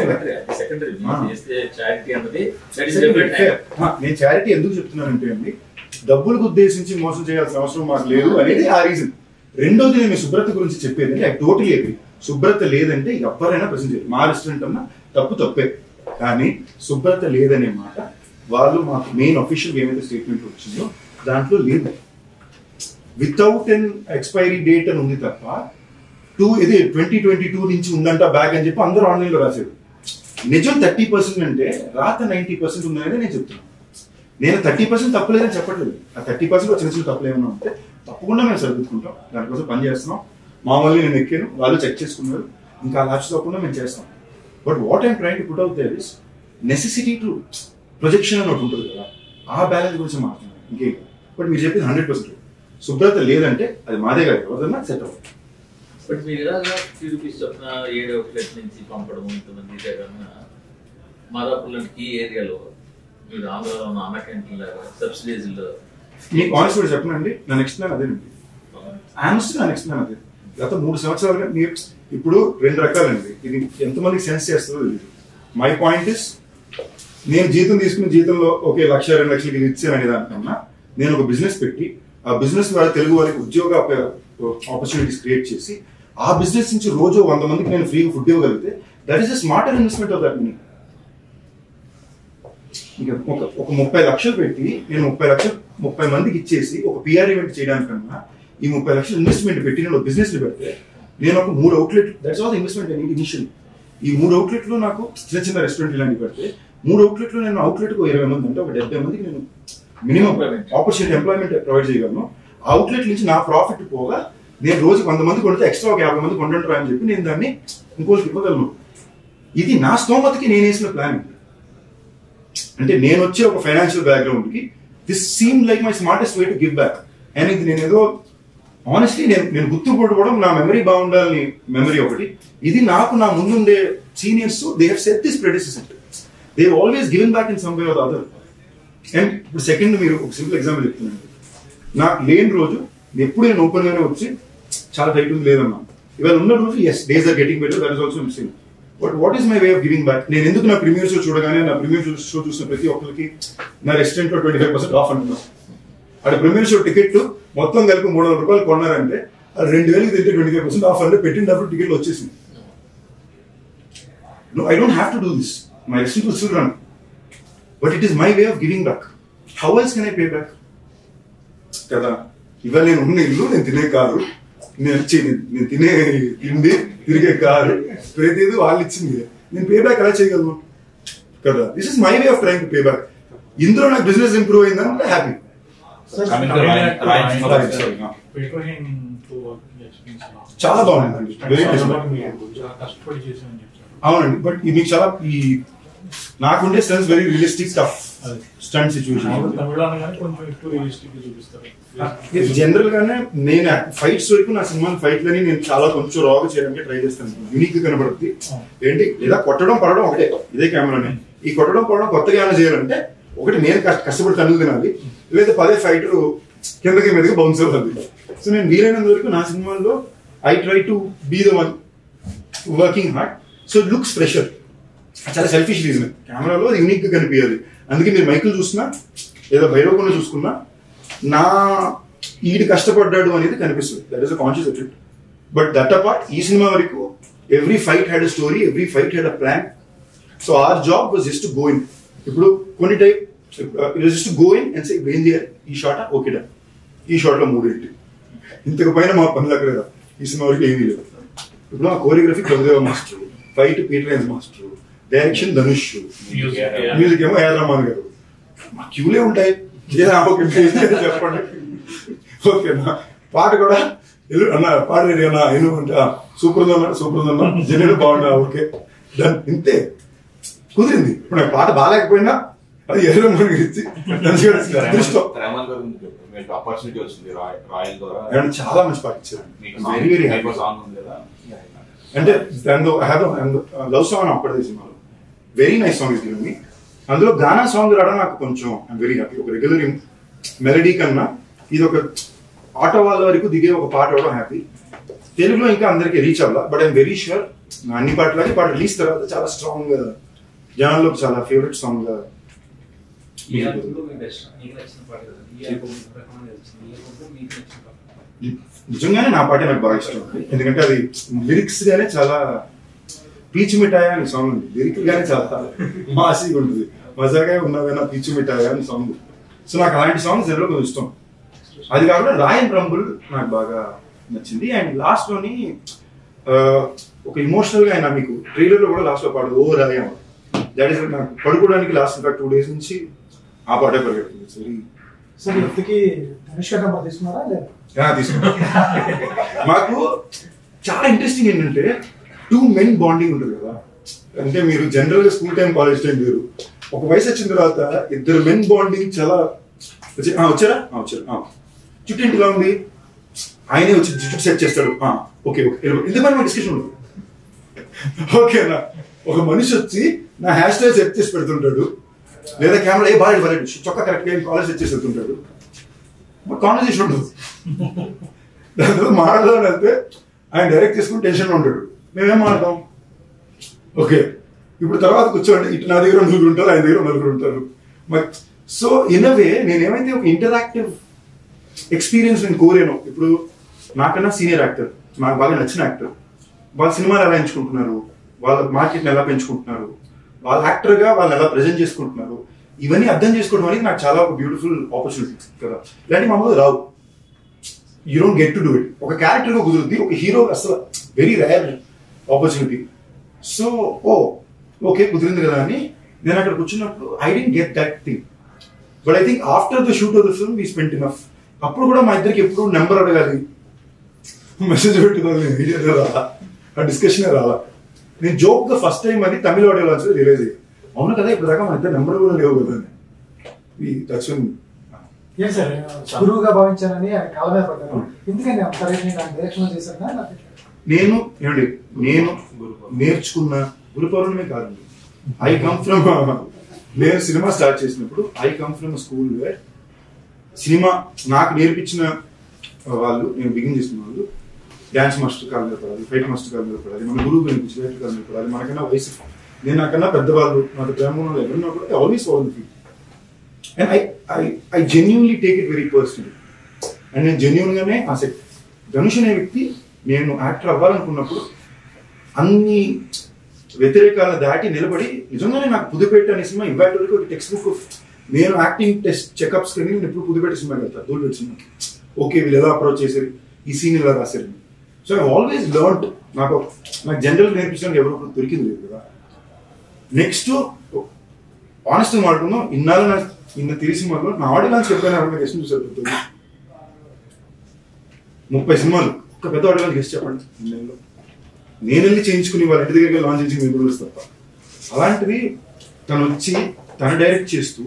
నేను చారిటీ ఎందుకు చెప్తున్నానంటే అండి, డబ్బులకు ఉద్దేశించి మోసం చేయాల్సిన అవసరం మాకు లేదు అనేది ఆ రీజన్. రెండోది నేను శుభ్రత గురించి చెప్పేది ఐ టోటలీ అగ్రీ. శుభ్రత లేదంటే ఎవరైనా ప్రశ్న చేయాలి. మా రెస్టారెంట్ అన్నా తప్పే, కానీ శుభ్రత లేదనే మాట వాళ్ళు మాకు మెయిన్ అఫీషియల్ ఏమైతే స్టేట్మెంట్ వచ్చిందో దాంట్లో లేదు. వితౌట్ ఎన్ ఎక్స్పైరీ డేట్ అని ఉంది తప్ప 2022 నుంచి ఉందంట బ్యాగ్ అని చెప్పి అందరూ ఆన్లైన్ లో రాశారు. నిజం 30% అంటే రాత 90% ఉందనేది నేను చెప్తున్నాను. నేను 30% తప్పలేదని చెప్పట్లేదు. ఆ 30% చిన్న చిన్న తప్పులు ఏమన్నా ఉంటే తప్పకుండా మేము సరిదిద్దుకుంటాం. దానికోసం పని చేస్తున్నాం. మామూలు నేను ఎక్కాను, వాళ్ళు చెక్ చేసుకున్నారు, ఇంకా లాస్ట్ తప్పకుండా మేము చేస్తాం. But what I'm trying to put out there is necessity to projection అని ఒకటి ఉంటుంది కదా, ఆ బ్యాలెన్స్ గురించి మాట్లాడుతున్నాను, ఇంకేం. బట్ మీరు చెప్పింది 100%. శుభ్రత లేదంటే అది మాదే కాదు, ఎవరిదన్నా సెట్ అవ్వదు. బట్ మీరు ఇలాగా రూపీస్ చొప్పున 7 అవుట్లెట్ నుంచి పంపడం ఇంతమంది దగ్గర మాదాపూర్లోని ఈ ఏరియాలో మీరు ఆంధ్రలో ఉన్న అన్న క్యాంటీన్ల సబ్సిడీస్లో మీకు ఆనెస్ట్ చెప్పనండి, నా నెక్స్ట్ ప్లాన్ అదేనండి. ఆనెస్ట్ నా నెక్స్ట్ ప్లాన్ అదే. గత 3 సంవత్సరాలుగా మీరు ఇప్పుడు 2 రకాలండి. ఇది ఎంతమందికి సెన్స్ చేస్తుందో తెలియదు. మై పాయింట్ ఇస్ నేను జీతం తీసుకున్న జీతంలో ఒకే 1,00,000 2 లక్షలకి ఇచ్చాననే దానికన్నా నేను ఒక బిజినెస్ పెట్టి ఆ బిజినెస్ ద్వారా తెలుగు వారికి ఉద్యోగ ఆపర్చునిటీస్ క్రియేట్ చేసి ఆ బిజినెస్ నుంచి రోజు 100 మందికి నేను ఫ్రీగా ఫుడ్ ఇవ్వగలిగితే that is a smarter investment of that money. ఇంకా ఒక 30 లక్షలు పెట్టి నేను 30 మందికి ఇచ్చేసి ఒక పిఆర్ ఈవెంట్ చేయడానికన్నా ఈ 30 లక్షలు ఇన్వెస్ట్మెంట్ పెట్టి నేను ఒక బిజినెస్ పెడితే నేను ఒక 3 outlet that's all investment initial. ఈ 3 అవుట్లెట్లు నాకు చిన్న చిన్న రెస్టారెంట్ ఇలాంటివి పెడితే 3 అవుట్లెట్లు నేను అవుట్లెట్కి 20 మంది అంటే ఒక 70 మందికి నేను మినిమం ఆపర్చునిటీ ఎంప్లాయ్మెంట్ ప్రొవైడ్ చేయగలను. అవుట్లెట్ నుంచి నా ప్రాఫిట్ పోగా నేను రోజుకి 100 మంది కొడితే ఎక్స్ట్రా ఒక 50 మంది కొంటారా అని చెప్పి నేను దాన్ని ఇంకోటికి ఇవ్వగలను. ఇది నా స్తోమతకి నేను వేసిన ప్లాన్. అంటే నేను వచ్చే ఒక ఫైనాన్షియల్ బ్యాక్గ్రౌండ్ కి this seem like my smartest way to give back. And ఇది నేను ఏదో ఆనెస్ట్లీ నేను గుర్తుపట్టుకోవడం నా మెమరీ బాగుండాలని మెమరీ ఒకటి. ఇది నాకు నా ముందుండే seniors they have set this predecessor. They have always given back in some way or other. And ఇప్పుడు సెకండ్ మీరు ఒక సింపుల్ ఎగ్జాంపుల్ చెప్తున్నాను. నాకు లేని రోజు ఎప్పుడు నేను ఓపెన్ గానే వచ్చి చాలా టైట్ ఉంది లేదన్నా. ఇవాళ ఉన్న రోజు as days are getting better, that is also missing. But what is my way of giving back? నేను ఎందుకు నా ప్రీమియర్ షో చూడగానే నా ప్రీమియర్ షో చూసిన ప్రతి ఒక్కరికి నా రెస్టారెంట్ లో 25% ఆఫ్ అంటున్నాను. అక్కడ ప్రీమియర్ షో టికెట్ మొత్తం కలిపి 300 రూపాయలు కొన్నారంటే అది 2,000 తింటే 25% ఆఫ్ అంటే పెట్టినప్పుడు టికెట్లు వచ్చేసింది. No, I don't have to do this. My restaurant will still run. But it is my way of giving back. How else can I pay back? కదా ఇవాళ నేను ఉన్న ఇల్లు, నేను తినే కారు, నేను తినే తిండి, తిరిగే కారు, ప్రతిదీ వాళ్ళు ఇచ్చింది. నేను పే బ్యాక్ ఎలా చేయగలను కదా? This is my way of trying to pay back. ఇందులో నాకు బిజినెస్ ఇంప్రూవ్ అయిందంటే హ్యాపీ. చాలా బాగుంది, అవునండి. బట్ మీకు చాలా ఈ నాకుండే stunts very realistic stuff stunt situation. General గానే నేను ఫైట్స్ వరకు నా సినిమా ఫైట్లని నేను చాలా కొంచెం రాగా చేయడానికి ట్రై చేస్తాను. యూనిక్ గా కనబడుతుంది ఏంటి, లేదా కొట్టడం పడడం ఒకటే, ఇదే కెమెరానే. ఈ కొట్టడం పడడం కొత్తగా ఏమైనా చేయాలంటే ఒకటి నేను కష్టపడి తనులు తినాలి, లేదా 10 ఫైటర్ కిందకి మీదకి బౌన్స్ అవ్వాలి. సో నేను వీలైనంత వరకు నా సినిమాల్లో I try to be the one working hard. So it looks fresher. చాలా సెల్ఫిష్ రీజన్, కెమెరాలో అది యూనిక్ గా కనిపించాలి. అందుకే మీరు మైకులు చూసినా లేదా భైరవకుండా చూసుకున్నా నా ఈడు కష్టపడ్డాడు అనేది కనిపిస్తుంది. That is a conscious effect. But that apart ఈ సినిమా వరకు every fight had a story, every fight had a plan. So our job was just go in. ఇప్పుడు కొన్ని type just go in and say ఏం చేయాలి, ఈ షాట్ ఓకేడా, ఈ షాట్ లో 3 ఏంటి, ఇంతకు పైన మా పనులు అక్కడ లేదా. ఈ సినిమా వరకు ఏమీ లేదు. ఇప్పుడు ఆ choreography Prabhudeva master, fight Peter master, direction Dhanush, music ఏమో ఏఆర్ రహమాన్ గారు. మా క్యూలే ఉంటాయి. చెప్పండి ఓకేనా. పాట కూడా అన్న పాట రెడీ అన్నా ఎందుకంటే సూపర్ ఉందన్నా జనరల్ బాగుండా ఓకే దాని ఇంతే కుదిరింది. ఇప్పుడు నాకు పాట బాగాలేకపోయినా అది ఏఆర్ రహమాన్ ఇచ్చి అదృష్టం. చాలా మంచి పాట ఇచ్చారు. వెరీ వెరీ హ్యాపీ సాంగ్ ఉంది కదా. అంటే దాంతో లవ్ సాంగ్ అప్పటి సినిమాలో very nice song is given me. అందులో గానా సాంగ్ రావడం నాకు కొంచెం ఐఎమ్ వెరీ హ్యాపీ. ఒక రెగ్యులర్ మెలడీ కన్నా ఇది ఒక ఆటో వాళ్ళ వరకు దిగే ఒక పాట అవడం హ్యాపీ. తెలుగులో ఇంకా అందరికి రీచ్ అవ్వాలా. బట్ ఐఎమ్ వెరీ షూర్ అన్ని పాటలకి పాట రిలీజ్ తర్వాత చాలా స్ట్రాంగ్ జనాల్లో చాలా ఫేవరెట్ సాంగ్ గా. నిజంగానే నా పాట నాకు బాగా ఇష్టం. ఎందుకంటే అది లిరిక్స్ గానే చాలా పీచు మిఠాయి అని సాంగ్ ఉంది. లిరిక్ గానే చాలా మాసిగా ఉంటుంది. మజాగా ఉన్నదైనా పీచు మిఠాయి అని సాంగ్. సో నాకు అలాంటి సాంగ్స్ జనరల్ కొంచెం ఇష్టం. అది కాకుండా రాయన్ రంబుల్ నాకు బాగా నచ్చింది. అండ్ లాస్ట్ లోని ఒక ఇమోషనల్ గా ఆయన మీకు ట్రైలర్ లో కూడా లాస్ట్ లో పాడు ఓ రాయ, దాట్ ఈస్ నాకు పడుకోవడానికి లాస్ట్ ఇంకా 2 days నుంచి ఆ పాటే పరిగెడుతుంది. మాకు చాలా ఇంట్రెస్టింగ్ ఏంటంటే 2 men బాండింగ్ ఉంటుంది కదా. అంటే మీరు జనరల్ గా స్కూల్ టైం కాలేజ్ టైం వేరు, ఒక వయసు వచ్చిన తర్వాత 2 men బాండింగ్ చాలా వచ్చారా చుట్టూ ఇంటిలా ఉంది, ఆయనే వచ్చి జుట్టు సెట్ చేస్తాడు. ఓకే ఓకే ఇంతమంది మా డిస్కషన్ ఉంటుంది. ఓకేనా, ఒక మనిషి వచ్చి నా హెయిర్ స్టైల్ సెట్ చేసి పెడుతుంటాడు, లేదా కెమెరా ఏ బాగా బయట చొక్కా కరెక్ట్ గా కాలేజ్ సెట్ చేసి వెళ్తుంటాడు. కాన్వర్సేషన్ ఉండదు. దాని తర్వాత మాట్లాడాలని వెళ్తే ఆయన డైరెక్ట్ చేసుకుని టెన్షన్ ఉంటాడు. మేమేం మాట్లాడతాం, ఓకే ఇప్పుడు తర్వాత కూర్చోండి, ఇటు నా దగ్గర 9 ఉంటారు, ఆయన దగ్గర 9 ఉంటారు. సో ఇన్ అ వే నేనేమైతే ఒక ఇంటరాక్టివ్ ఎక్స్పీరియన్స్ నేను కోరాను. ఇప్పుడు నాకన్నా సీనియర్ యాక్టర్, నాకు బాగా నచ్చిన యాక్టర్, వాళ్ళ సినిమాలు ఎలా ఎంచుకుంటున్నారు, వాళ్ళ మార్కెట్ని ఎలా పెంచుకుంటున్నారు, వాళ్ళ యాక్టర్గా వాళ్ళని ఎలా ప్రజెంట్ చేసుకుంటున్నారు, ఇవన్నీ అర్థం చేసుకోవడం అనేది నాకు చాలా ఒక బ్యూటిఫుల్ ఆపర్చునిటీ కదా. ఇలాంటి మామూలుగా రావు, you don't get to do it. ఒక క్యారెక్టర్గా కుదురుద్ది, ఒక హీరో అసలు very rare opportunity. So okay కుదిరింది కదా అని నేను అక్కడ కూర్చున్నప్పుడు I didn't get that thing. But I think after the shoot of the film we spent enough. అప్పుడు కూడా మా ఇద్దరికి ఎప్పుడు నెంబర్ అడగాలి, మెసేజ్ పెట్టుకోవాలి, వీడియో రాలా, ఆ డిస్కషన్ రాలా. నేను జోక్ గా ఫస్ట్ టైం అది తమిళ ఆడియో లాంచ్ రిలీజ్ అయ్యి, అవును కదా ఇప్పుడు దాకా మన ఇద్దరు నెంబర్ కూడా లేవు కదా అని టచ్ ఏం సార్ గురువుగా భావించారని ఆయన కాళ్ళ మీద పడ్డారు. ఎందుకని డైరెక్షన్ చేశారు? నేను ఏమండి, నేను నేర్చుకున్న గురు పౌర్ణమి కాదండి. ఐ కమ్ ఫ్రమ్, నేను సినిమా స్టార్ట్ చేసినప్పుడు I come from school where cinema నాకు నేర్పించిన వాళ్ళు, నేను బిగిన్ చేసిన వాళ్ళు డాన్స్ మాస్టర్ కాలం మీద పడాలి, ఫైట్ మాస్టర్ కాలం మీద పడాలి, మన గురువు నేర్పించి ఫైట్ కాలం మీద పడాలి, మనకన్నా వయసు, నేను నాకన్నా పెద్దవాళ్ళు, నాకు ప్రేమ ఎవరున్నా కూడా always follow the feel. And I genuinely take it very personal. And నేను జెన్యూన్ గానే ఆసక్తి. ధనుష్ అనే వ్యక్తి నేను యాక్టర్ అవ్వాలనుకున్నప్పుడు అన్ని వ్యతిరేకాలను దాటి నిలబడి నిజంగానే నాకు పుదుపేట అనే సినిమా ఇవాటి ఒక టెక్స్ట్ బుక్ ఆఫ్ నేను యాక్టింగ్ టెస్ట్ చెకప్స్ కానీ నేను ఎప్పుడు పుదుపేట సినిమాకి వెళ్తాను, దూల్పేట సినిమాకి. ఓకే వీళ్ళు ఎలా అప్రోచ్ చేశారు, ఈ సీన్ ఇలా రాశారు. So I always learned. నాకు జనరల్ నేర్పించడానికి ఎవరు దొరికింది లేదు కదా. నెక్స్ట్ ఆనెస్ట్ మాట్లాడుకుందాం, ఇన్నాళ్ళు నా తిరిగి సినిమాలో నా ఆడియో లాంచ్ ఎప్పుడైనా ఎవరైనా గెస్ట్ చూసారు? 30 సినిమాలు ఒక పెద్ద ఆడియో లాంచ్ గెస్ట్ చెప్పండి. నేను వెళ్ళి చేయించుకుని వాళ్ళ ఇంటి దగ్గర లాంచ్ చేసి మీరు కూడా తప్ప. అలాంటిది తను వచ్చి తను డైరెక్ట్ చేస్తూ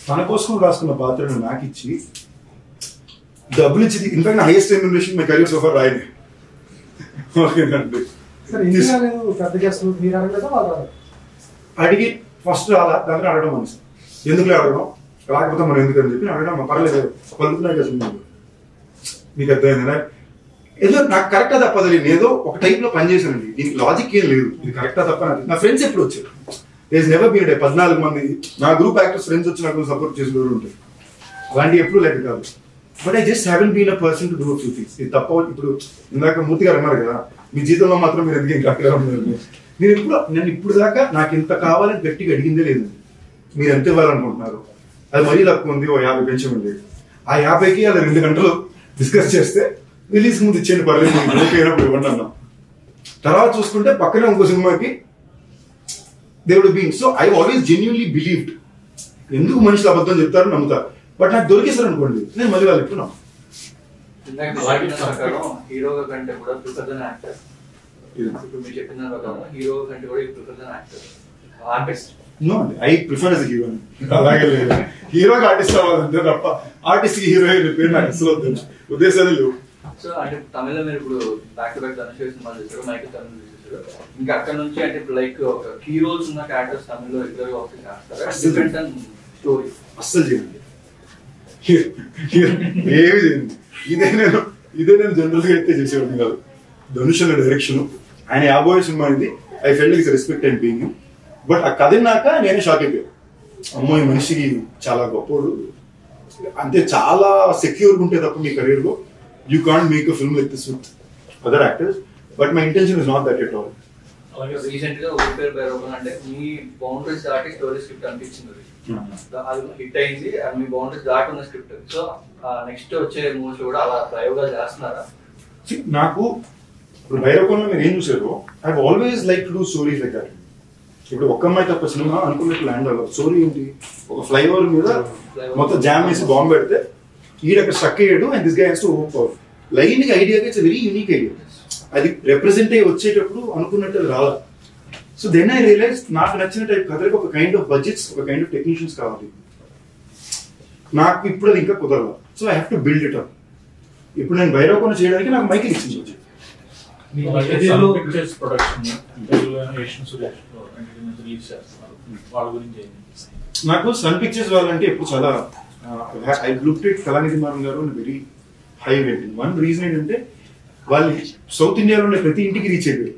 తన కోసం రాసుకున్న పాత్రను నాకు ఇచ్చి డబ్బులు ఇచ్చి, ఇన్ఫాక్ట్ నా highest remuneration my career so far రాయనే. అడిగి ఫస్ట్ రాలా, దాంట్లో అడగడం మనసు ఎందుకు అడగడం, రాకపోతే మనం ఎందుకని చెప్పి అడగడం పర్లేదు, పలుకుతున్నాయి కదా మీకు అర్థమైందా. ఏదో నాకు కరెక్టా తప్పదు, నేను ఏదో ఒక టైప్ లో పనిచేశానండి, దీనికి లాజిక్ ఏం లేదు, ఇది కరెక్టా తప్ప. నా ఫ్రెండ్స్ ఎప్పుడు వచ్చారు, దేర్ ఇస్ నెవర్ బీన్ 14 మంది నా గ్రూప్ యాక్టర్స్ ఫ్రెండ్స్ వచ్చి నాకు సపోర్ట్ చేసి కూడా ఉంటాయి, అలాంటివి ఎప్పుడు లెక్క కాదు. But I just haven't been a person to do a few things. ఇది తప్ప. ఇప్పుడు ఇందాక మూర్తి గారు అన్నారు కదా, మీ జీతంలో మాత్రం మీరు ఎందుకు ఇంకా అక్కడ ఉన్నారు. నేను ఇప్పుడు దాకా నాకు ఇంత కావాలని గట్టిగా అడిగిందే లేదు. మీరు ఎంత ఇవ్వాలనుకుంటున్నారు, అది మరీ తక్కువ ఉంది, 50 పెంచమండి. ఆ 50కి అది 2 గంటలు డిస్కస్ చేస్తే రిలీజ్ ముందు ఇచ్చేయండి పర్లేదు, ఓకే అయినప్పుడు ఇవ్వండి అన్నాం. తర్వాత చూసుకుంటే పక్కనే ఇంకో సినిమాకి దేవుడు being. So I always genuinely believed. ఎందుకు మనుషులు అబద్ధం చెప్తారు నమ్ముతారు, బట్ నాకు దొరికేసారు అనుకోండి నేను మళ్ళీ వాళ్ళు ఇప్పుడు నమ్ము. హీరోగా కంటే కూడా ప్రిఫర్ యాక్టర్. ఇప్పుడు మీరు చెప్పిన హీరో కంటే కూడా ప్రిఫర్ యాక్టర్, ఆర్టిస్ట్. నో అండి, ఐ ప్రిఫర్ యాజ్ హీరో. అలాగే లేదు, హీరోకి ఆర్టిస్ట్ అవ్వాలంటే తప్ప ఆర్టిస్ట్ కి హీరో పేరు నాకు అసలు ఉద్దేశాలు లేవు. సో అంటే తమిళ మీరు ఇప్పుడు బ్యాక్ టు బ్యాక్ ధనుష్ సినిమాలు చేశారు, మైకిల్ తమిళ చేశారు. ఇంకా అక్కడ నుంచి అంటే లైక్ హీరోస్ ఉన్న క్యారెక్టర్స్ తమిళ్లో రెగ్యులర్ గా ఆఫీస్ చేస్తారు, డిఫరెంట్ అండ్ స్టోరీ అస్సలు చేయండి, ఏమి చేయండి. ఇదే నేను జనరల్ గా అయితే చేసేవాడిని కాదు. ధనుష్ అనే డైరెక్షన్, ఆయన 50 సినిమా అయింది. I felt it's respect and being. But ఆ కథ నాక నేనే షాక్ అయిపోయాను. అమ్మో ఈ మనిషికి చాలా గొప్పడు, అంటే చాలా సెక్యూర్ ఉంటే తప్ప మీ కెరీర్ లో you can't make a film like this with other actors. But my intention is not that at all. అలాగే రీసెంట్ గా ఊపేరు బైరోగన్ అంటే మీ బౌండరీస్ దాటి స్టోరీ స్క్రిప్ట్ అనిపించింది, అది హిట్ అయింది, అది మీ బౌండరీస్ దాటి ఉన్న స్క్రిప్ట్. సో నెక్స్ట్ వచ్చే మూవీస్ కూడా అలా ప్రయోగాలు చేస్తున్నారా? నాకు ఇప్పుడు భైరవకోణంలో మీరు ఏం చూసారో, I always like to do stories like that. ఇప్పుడు ఒక్క అమ్మాయి తప్ప సినిమా అనుకున్నట్టు ల్యాండ్ అవ్వదు. స్టోరీ ఏంటి, ఒక ఫ్లైఓవర్ మీద మొత్తం జామ్ వేసి బాంబు పెడితే ఈడక్కడ స్ట్రక్ అయ్యాడు and this guy has to hope for line కి ఐడియాగా ఇట్స్ వెరీ యూనిక్ ఐడియా. అది రిప్రజెంట్ అయ్యి వచ్చేటప్పుడు అనుకున్నట్టు అది రాలా. సో దెన్ ఐ రియలైజ్ నాకు నచ్చిన టైప్ కథలకు ఒక కైండ్ ఆఫ్ బడ్జెట్స్, ఒక కైండ్ ఆఫ్ టెక్నీషియన్స్ కావాలి. నాకు ఇప్పుడు అది ఇంకా కుదరదు. So I have to build it up. ఇప్పుడు నేను భైరవకోన చేయడానికి నాకు మైకిల్ ఇచ్చింది. నాకు సన్ పిక్చర్స్ వాళ్ళంటే ఎప్పుడు చాలా I looked at Kalanithi Maran గారు very high rating. One reason ఏంటంటే వాళ్ళు సౌత్ ఇండియాలో ఉండే ప్రతి ఇంటికి రీచ్ అయిపోయారు.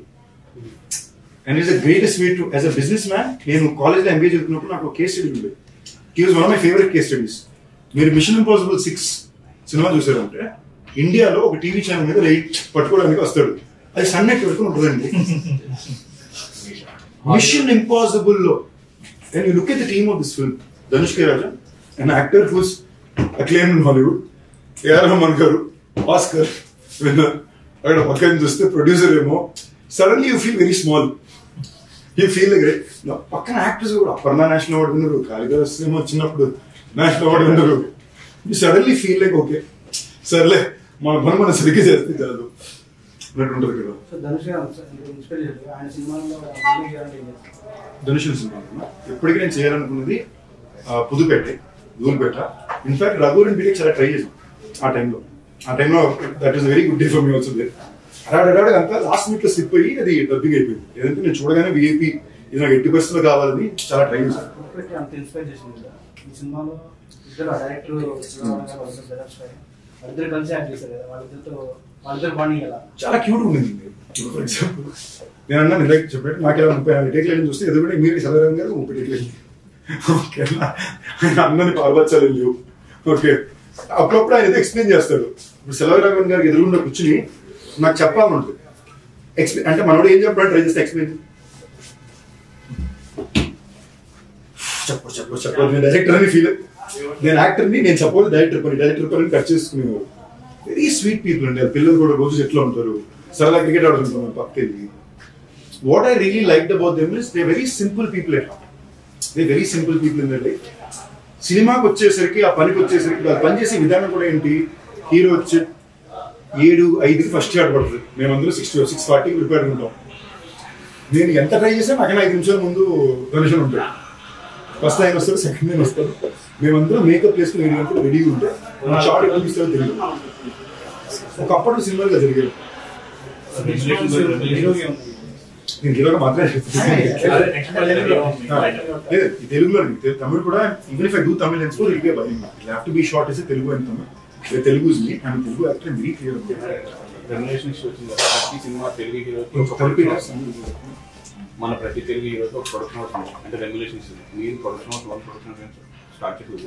And is the greatest way to as a business man. నేను కాలేజ్లో ఎంబీఏ చదువుకున్నప్పుడు నాకు ఒక కేస్ స్టడీ ఉంది. He was one of my favourite case studies. మీరు మిషన్ ఇంపాసిబుల్ 6 సినిమా చూసారంటే ఇండియాలో ఒక టీవీ ఛానల్ మీద పట్టుకోవడానికి వస్తాడు. అది సన్ నెట్ వరకు ఉంటుందండి. మిషన్ ఇంపాసిబుల్ లో and you look at the team of this film, Dhanush K Raja, an actor who's acclaimed in Hollywood, A.R. Rahman garu, Oscar winner. అక్కడ పక్కన చూస్తే ప్రొడ్యూసర్ ఏమో suddenly you feel very small. You feel like పక్కన యాక్టర్స్ కూడా అపర్ణ నేషనల్ అవార్డు విన్నారు, కాళిదాస్ ఏమో వచ్చినప్పుడు నేషనల్ అవార్డు విన్నారు. You suddenly feel like okay సర్లే మన పని మనం సరిగ్గా చేస్తే చాలు అన్నట్టు ఉంటుంది కదా. ధనుష్ సినిమా ఎప్పటికీ నేను చేయాలనుకున్నది పుదుపేట, ధూల్పేట. ఇన్ఫాక్ట్ రఘువరన్ బీటెక్ చాలా ట్రై చేసాం ఆ టైంలో. That is very good day for me also. అడాడు అంతా లాస్ట్ మినిట్ లో స్లిప్ అయ్యి అది డబ్బింగ్ అయిపోయింది. ఏదంటే నేను చూడగానే విఐపి ఇది నాకు 80% కావాలని చాలా ట్రై చేశాను. చాలా క్యూట్ ఉండింది. ఫర్ ఎగ్జాంపుల్ నేను అన్నా ఇందాక చెప్పినట్టు నాకు ఇలా 30 టేక్లు చూస్తే ఎదుగుంటే మీరు సెలవు గారు 30 టేక్లు ఓకేనా, ఆయన అందరినీ పాల్పరచాలి లేవు. ఓకే, అప్పుడప్పుడు ఆయన ఏదో ఎక్స్ప్లెయిన్ చేస్తాడు. ఇప్పుడు సెలవు గారికి ఎదురుగుండా కూర్చుని నాకు చెప్పాలంటుంది ఎక్స్ప్లెయిన్ అంటే మనోడు ఏం చెప్పడానికి ట్రై చేస్తే ఎక్స్ప్లెయిన్ చెప్పదు. నేను డైరెక్టర్ అని ఫీల్, నేను యాక్టర్ని, నేను సపోజ్ డైరెక్టర్ పని కట్ చేసుకునేవారు. వెరీ స్వీట్ పీపుల్ అండి. పిల్లలు కూడా రోజు ఎట్లా ఉంటారు, సరదా క్రికెట్ ఆడుతుంటాం పక్కకి. What I really liked about them is they very simple people at heart. They very simple people in their life. సినిమాకి వచ్చేసరికి ఆ పనికి వచ్చేసరికి వాళ్ళు పనిచేసే విధానం కూడా ఏంటి, హీరో వచ్చి 7:05కి ఫస్ట్ షాట్ పడుతుంది, మేమందరూ 6:40కి ప్రిపేర్ ఉంటాం. నేను ఎంత ట్రై చేసినా నాకైనా 5 నిమిషాల ముందు డొనేషన్ ఉంటాడు. ఫస్ట్ ఆయన వస్తారు, సెకండ్ నేను వస్తారు. మేమందరూ మేకప్ చేసుకుని 7 గంటలు రెడీగా ఉంటే నా షార్ట్ ఎప్పుడు ఇస్తారో తెలియదు. ఒకప్పట్లో సినిమాలుగా జరిగేది. నేను హీరోగా మాత్రమే తెలుగులో తమిళ్ కూడా even if I do Tamil and score it be bilingual. It have to be short as Telugu and Tamil. Telugu is me and Telugu actor very clear. Revolutions వచ్చింది ప్రతి సినిమా తెలుగు హీరోకి మన ప్రతి తెలుగు హీరోకి ఒక ప్రొడక్షన్ హౌస్ ఉంది. అంటే రెవల్యూషన్స్ మీరు production house 1 production house start చేసి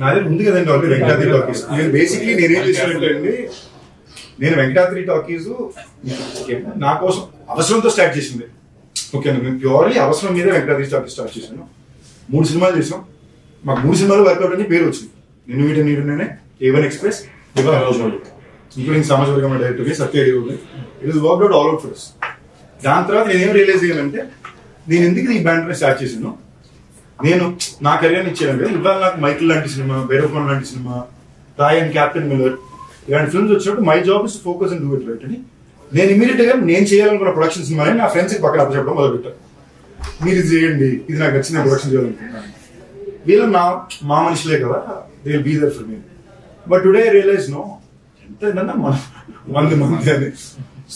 నాదే ఉంది కదండి ఆల్రెడీ వెంకటాద్రి టాకీస్. నేను బేసిక్లీ నేనేం చేసినట్టు అండి, నేను వెంకటాద్రి టాకీస్ నా కోసం అవసరంతో స్టార్ట్ చేసింది. ఓకే, నేను ప్యూర్లీ అవసరం మీద వెంకటాద్రి టాకీస్ స్టార్ట్ చేశాను. 3 సినిమాలు చేసాం. మాకు 3 సినిమాలు వర్కౌట్ అని పేరు వచ్చింది. నేను వీటన్నిటినే A1 Express, ఇంక్లూడింగ్ సమాజ వర్గం డైరెక్టర్ సత్య హీరోని. It is worked out all out for us. దాని తర్వాత నేనేం రియలైజ్ అయ్యానంటే, నేను ఎందుకు ఈ బ్యాండ్ స్టార్ట్ చేశాను, నేను నా కెరీర్ని ఇచ్చాను కదా. ఇవాళ నాకు మైకిల్ లాంటి సినిమా, బైరోఫోన్ లాంటి సినిమా, రాయ్ అండ్ క్యాప్టెన్ మిల్లర్ ఇలాంటి ఫిల్మ్స్ వచ్చినప్పుడు my job is focus and do it right అని నేను ఇమీడియట్ గా నేను చేయాలనుకున్న ప్రొడక్షన్ సినిమాని నా ఫ్రెండ్స్కి పక్కన చెప్పడం మొదలుపెట్టాను. మీరు ఇది చేయండి, ఇది నాకు నచ్చిన ప్రొడక్షన్ చేయాలనుకుంటున్నాను. వీళ్ళు మా మనుషులే కదా, they will be there for me. But today I realize no, ఎంత మంది అని.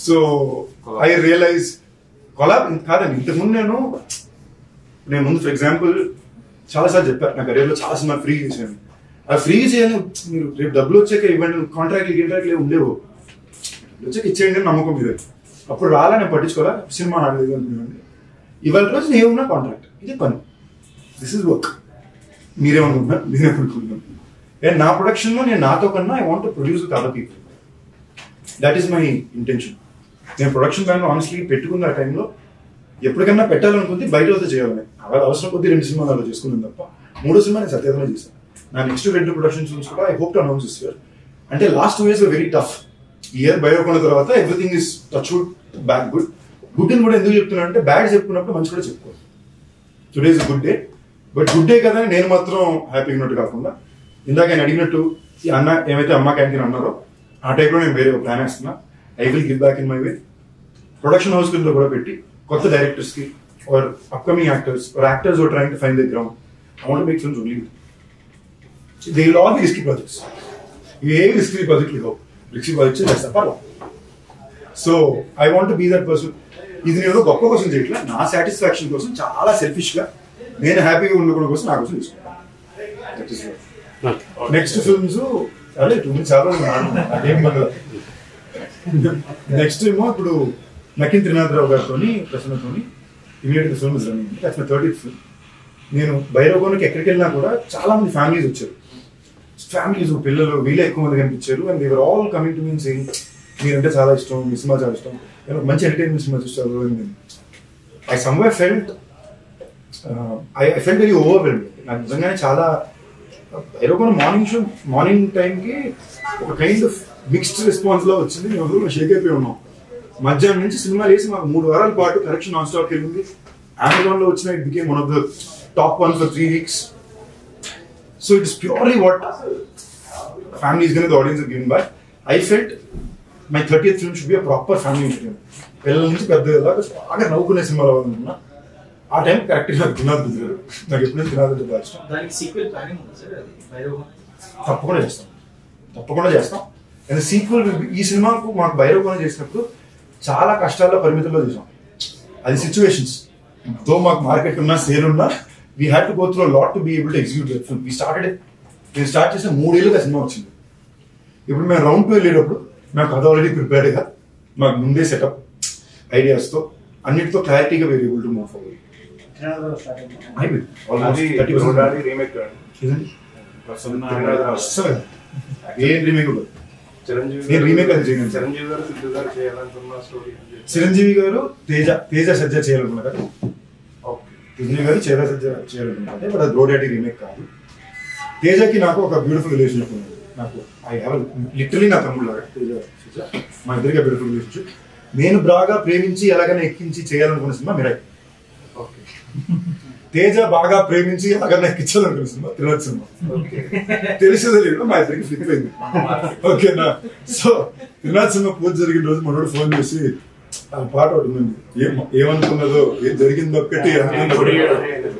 సో ఐ రియలైజ్ కొలాబ్ కాదండి. ఇంతకుముందు నేను ముందు ఫర్ ఎగ్జాంపుల్ చాలాసార్లు చెప్పాను, నా కెరీర్లో చాలా సినిమా ఫ్రీ చేశాను. అది ఫ్రీ చేయను, మీరు రేపు డబ్బులు వచ్చాక ఇవ్వండి, కాంట్రాక్ట్లు ఉండేవు, వచ్చాక ఇచ్చేయండి నమ్మకం మీద. అప్పుడు రాలా నేను పట్టించుకోవాలా, సినిమా ఆడలేదు అనుకున్నాను. ఇవాళ రోజు నేనున్నా కాంట్రాక్ట్, ఇది పని, దిస్ ఇస్ వర్క్. మీరేమనుకుంటున్నారు, నేనేమనుకుంటున్నాను. అండ్ నా ప్రొడక్షన్లో నేను నాతో కన్నా I want to produce with other people. That is my intention. నేను ప్రొడక్షన్ ప్లాన్ ఆనెస్ట్లీ పెట్టుకున్న ఆ టైంలో ఎప్పటికన్నా పెట్టాలనుకుంది బయట వద్ద చేయాలని. అలా అవసరం కొద్ది 2 సినిమాలు అలా చేసుకున్నాను తప్ప 3వ సినిమా నేను సత్యాగ్రహం చేశాను. నా నెక్స్ట్ 2 ప్రొడక్షన్స్ కూడా I hope to announce this year. అంటే last 2 years very tough. Year బయోకొన్న తర్వాత everything is touch wood bad good. Good అని కూడా ఎందుకు చెప్తున్నా అంటే, బ్యాడ్ చెప్పుకున్నప్పుడు మంచి కూడా చెప్పుకోవాలి. Today is good day, but good day కదా నేను మాత్రం హ్యాపీగా ఉన్నట్టు కాకుండా, ఇందాక ఆయన అడిగినట్టు ఈ అన్న ఏమైతే అమ్మ క్యాంటీన్ అన్నారో ఆ టైప్లో నేను వేరే ప్లాన్ వేస్తున్నా. I will give back in my way. Production house కింద కూడా పెట్టి కొత్త డైరెక్టర్స్ కి or upcoming actors or actors or trying to find the ground. I want to make films only. They will all be risky projects. ఇవేవి రిస్కీ ప్రాజెక్టులు కావు, రిస్కీ ప్రాజెక్ట్స్ చేస్తా పర్వాలేదు. So I want to be that person. ఇది నేను గొప్ప కోసం చేయట్లా, నా సాటిస్ఫాక్షన్ కోసం, చాలా సెల్ఫిష్ గా నేను హ్యాపీగా ఉండడం కోసం నా కోసం తీసుకుంటాను. నెక్స్ట్ ఫిల్మ్స్ అదే చాలా అదేం కదా. నెక్స్ట్ ఏమో ఇప్పుడు నకిన్ త్రినాథరావు గారితో ప్రసన్నతోని ఇమీడియట్గా film is running. That's my 30th film. నేను భైరవకోనకి ఎక్కడికి వెళ్ళినా కూడా చాలా మంది ఫ్యామిలీస్ వచ్చారు. ఫ్యామిలీస్ పిల్లలు వీళ్ళే ఎక్కువ మంది కనిపించారు. And they were all coming to me saying మీరంటే చాలా ఇష్టం, మీ సినిమా చాలా ఇష్టం, మంచి ఎంటర్టైన్మెంట్ సినిమా చూస్తారు. I somewhere felt I felt very overwhelmed. నాకు నిజంగానే చాలా భైరవకోన మార్నింగ్ టైంకి ఒక కైండ్ ఆఫ్ మిక్స్డ్ రెస్పాన్స్ లో వచ్చింది. మేము షేక్ అయిపోయి ఉన్నాం. మధ్యాహ్నం నుంచి సినిమా వేసి మాకు 3 వారాల పాటు కలెక్షన్ నాన్ స్టాప్ వెళ్ళింది. అమెజాన్ లో వచ్చిన it became one of the top 1 for 3 weeks. So it is purely what family is going to the audience are given by. I felt my 30th film should be a proper family entertainment. పిల్లల నుంచి పెద్దగా బాగా నవ్వుకునే సినిమాలు అవ్వాలనుకున్నా. ఆ టైం కరెక్ట్గా నాకు తినాలి కుదిరారు. నాకు ఎప్పుడైనా తినాలంటే బాగా ఇష్టం. తప్పకుండా చేస్తాం. అండ్ సీక్వెల్ ఈ సినిమాకు మాకు భైరవకోన చేసినప్పుడు చాలా కష్టాల్లో పరిమితుల్లో చేసాం. అది సిచ్యువేషన్స్. తో మాకు మార్కెట్ ఉన్నా సేల్ ఉన్నా we had to go through a lot to be able to execute that film. నేను స్టార్ట్ చేసిన 3 ఏళ్ళుగా సినిమా వచ్చింది. ఇప్పుడు మేము రౌండ్ 2 వెళ్ళేటప్పుడు నాకు కథ ఆల్రెడీ ప్రిపేర్డ్గా మాకు ముందే సెటప్ ఐడియాస్తో అన్నిటితో క్లారిటీగా were able to move forward. ఏం రీమేక్ చిరంజీవి గారు తేజ సజ్జ చేయాలనుకున్నారు. చిరంజీవి గారు చేయాలనుకున్నారు. బట్ అది బ్రో డాడీ రీమేక్ కాదు. తేజకి నాకు ఒక బ్యూటిఫుల్ రిలేషన్షిప్ ఉంది. నాకు ఐ హ్యావ్ లిటరలీ నా తమ్ముడు తేజ సజ్జ, మా ఇద్దరికి బ్యూటిఫుల్ రిలేషన్షిప్. నేను బాగా ప్రేమించి ఎలాగైనా ఎక్కించి చేయాలనుకున్న సినిమా మిరాయి. తేజ బాగా ప్రేమించి ఎలాగైనా ఎక్కించాలనుకున్న సినిమా తిరుపతి సినిమా. తెలిసేది లేదు, మా ఇద్దరికి ఫ్లిప్ అయింది. ఓకేనా? సో తిరుపతి సినిమా పూజ జరిగిన రోజు మనోడు ఫోన్ చేసి ఆ పాట ఒకటి ఉంది, ఏమనుకున్నదో ఏం జరిగిందో ఒక్కటి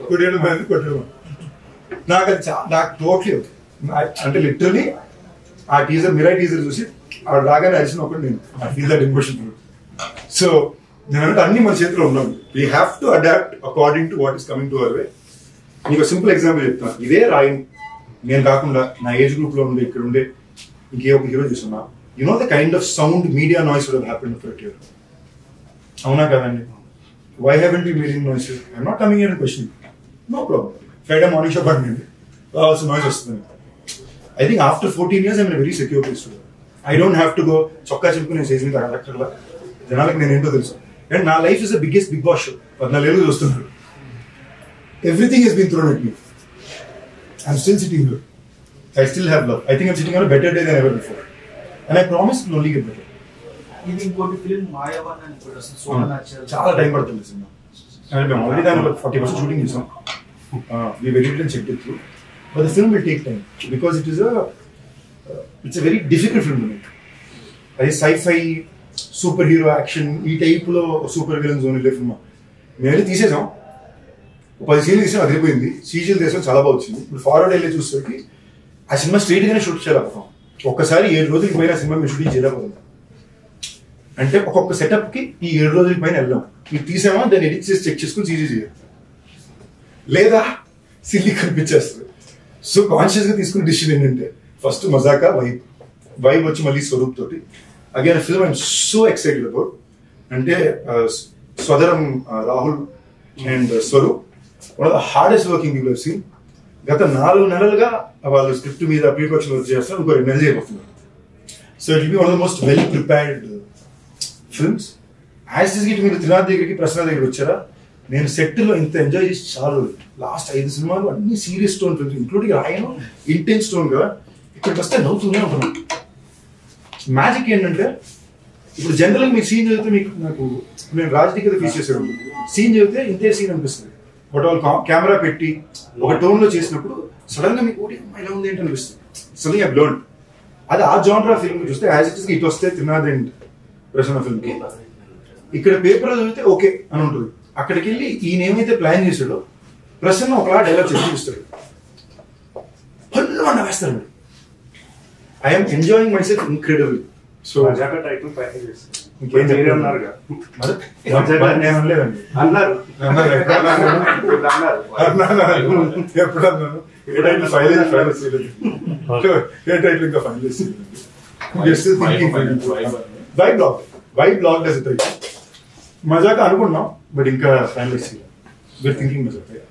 కొట్టేయడం. నాకు అది నాకు టోటలీ అంటే లిటరలీ ఆ టీజర్ మిరాయి టీజర్ చూసి ఆ రాగానే అరిచిన ఒకటి నేను I feel that emotion. So నేనంటే అన్ని మన చేతిలో ఉన్నాను. We have to adapt according to what is coming to our way. మీకు సింపుల్ ఎగ్జాంపుల్ చెప్తాను. ఇదే రాయిని నేను కాకుండా నా ఏజ్ గ్రూప్ లో ఉండే ఇక్కడ ఉండే ఇంకే ఒక హీరో చూస్తున్నా, you know the kind of sound media noise would have happened for it. అవునా కదండి? Why haven't be making noise? I'm not coming here and questioning. No problem. Friday morning show పడుతుంది, రావాల్సిన నాయిస్ వస్తుంది. I think after 14 years I'm very secure place. I don't have to go చొక్కా చెప్పుకుని స్టేజ్ మీద అక్కడ జనాలకు నేను ఏంటో తెలుసు. అండ్ నా life is the biggest Bigg Boss show. 14 ఏళ్ళు చూస్తున్నారు. Everything has been thrown at me. I'm still sitting here. I still have love. I think I'm sitting on a better day than ever before. And I promise it will only get better. ఇది ఇంకోటి ఫిల్మ్ మాయావన్ అని కూడా వస్తుంది. చాలా టైం పడుతుంది సినిమా. And మేము ఆల్రెడీ దాని 40% షూటింగ్ చేసాం. We edited and checked it through. But the film will take time because it's a very difficult film to make. అది sci-fi, సూపర్ హీరో యాక్షన్ ఈ టైప్లో సూపర్ విలన్ జోన్ వెళ్ళే సినిమా. మేము వెళ్ళి తీసేసాం. 10 సీన్లు తీసాం, అదిరిపోయింది. సీజీలు తీసాం, చాలా బాగా వచ్చింది. ఇప్పుడు ఫార్వర్డ్ వెళ్ళి చూసేకి ఆ సినిమా స్ట్రైట్ గానే షూట్ చేయలేకపోతాం. ఒక్కసారి 7 రోజులకి పైన సినిమా మేము షూటింగ్ చేయలేకపోతాం. అంటే ఒక్కొక్క సెటప్ కి ఈ 7 రోజులకి పైన వెళ్ళాం. మీరు తీసామా దాన్ని ఎడిట్ చేసి చెక్ చేసుకుని సీజీ చేయాలి, లేదా సిల్లీ కనిపించేస్తుంది. సో కాన్షియస్ గా తీసుకున్న డిసిషన్ ఏంటంటే ఫస్ట్ మజాకా వైబ్ వచ్చి మళ్ళీ స్వరూప్ తోటి again film I'm so excited about. అంటే స్వదరం Rahul and Swaroop one of the hardest working people have seen. గత 4 నెలలుగా వాళ్ళు స్క్రిప్ట్ మీద ప్రీప్రొడక్షన్ వర్క్ చేస్తారు. ఇంకో 2 నెలలు చేయబోతున్నారు. So it will be one of the most well prepared films. As is Git మీరు త్రినాథ్ దగ్గరికి ప్రసాద్ దగ్గరికి వచ్చారా, నేను సెట్ లో ఇంత ఎంజాయ్ చేసి చాలు. లాస్ట్ 5 సినిమాలు అన్ని serious tone films, including Raayan intense tone గా. ఇక్కడికి వస్తే నవ్వుతూనే ఉంటున్నాను. మ్యాజిక్ ఏంటంటే ఇప్పుడు జనరల్గా మీకు సీన్ చదివితే మీకు నాకు నేను రాజకీయ ఫీస్ చేసాడు సీన్ చదివితే ఇంతే సీన్ అనిపిస్తుంది. బట్ వాళ్ళు కెమెరా పెట్టి ఒక టోన్ లో చేసినప్పుడు సడన్ గా మీకు ఇలా ఉంది ఏంటి అనిపిస్తుంది. సడన్ గా బ్లోన్. అది ఆ జానర్ ఫిల్మ్ చూస్తే యాజ్ ఇట్ ఇస్ ఇట్ వస్తే త్రినాథ్ అండ్ ప్రసన్న ఫిల్మ్ కి ఇక్కడ పేపర్ చదివితే ఓకే అని ఉంటుంది. అక్కడికి వెళ్ళి ఈయన ఏమైతే ప్లాన్ చేశాడో ప్రసన్న ఒకలా డైలాగ్ చేసి చూపిస్తాడు, పళ్ళు అన్న వేస్తాడు. I'm enjoying myself incredible. So ఇంకేం చెప్పారు ఎప్పుడన్నాను ఏ టైటిల్ ఫైనల్ ఇంకా finalise why blog does it మజాక్ అనుకున్నాం బట్ ఇంకా ఫైనలైజ్ చేయాలి. వీఆర్ థింకింగ్ మజాక్.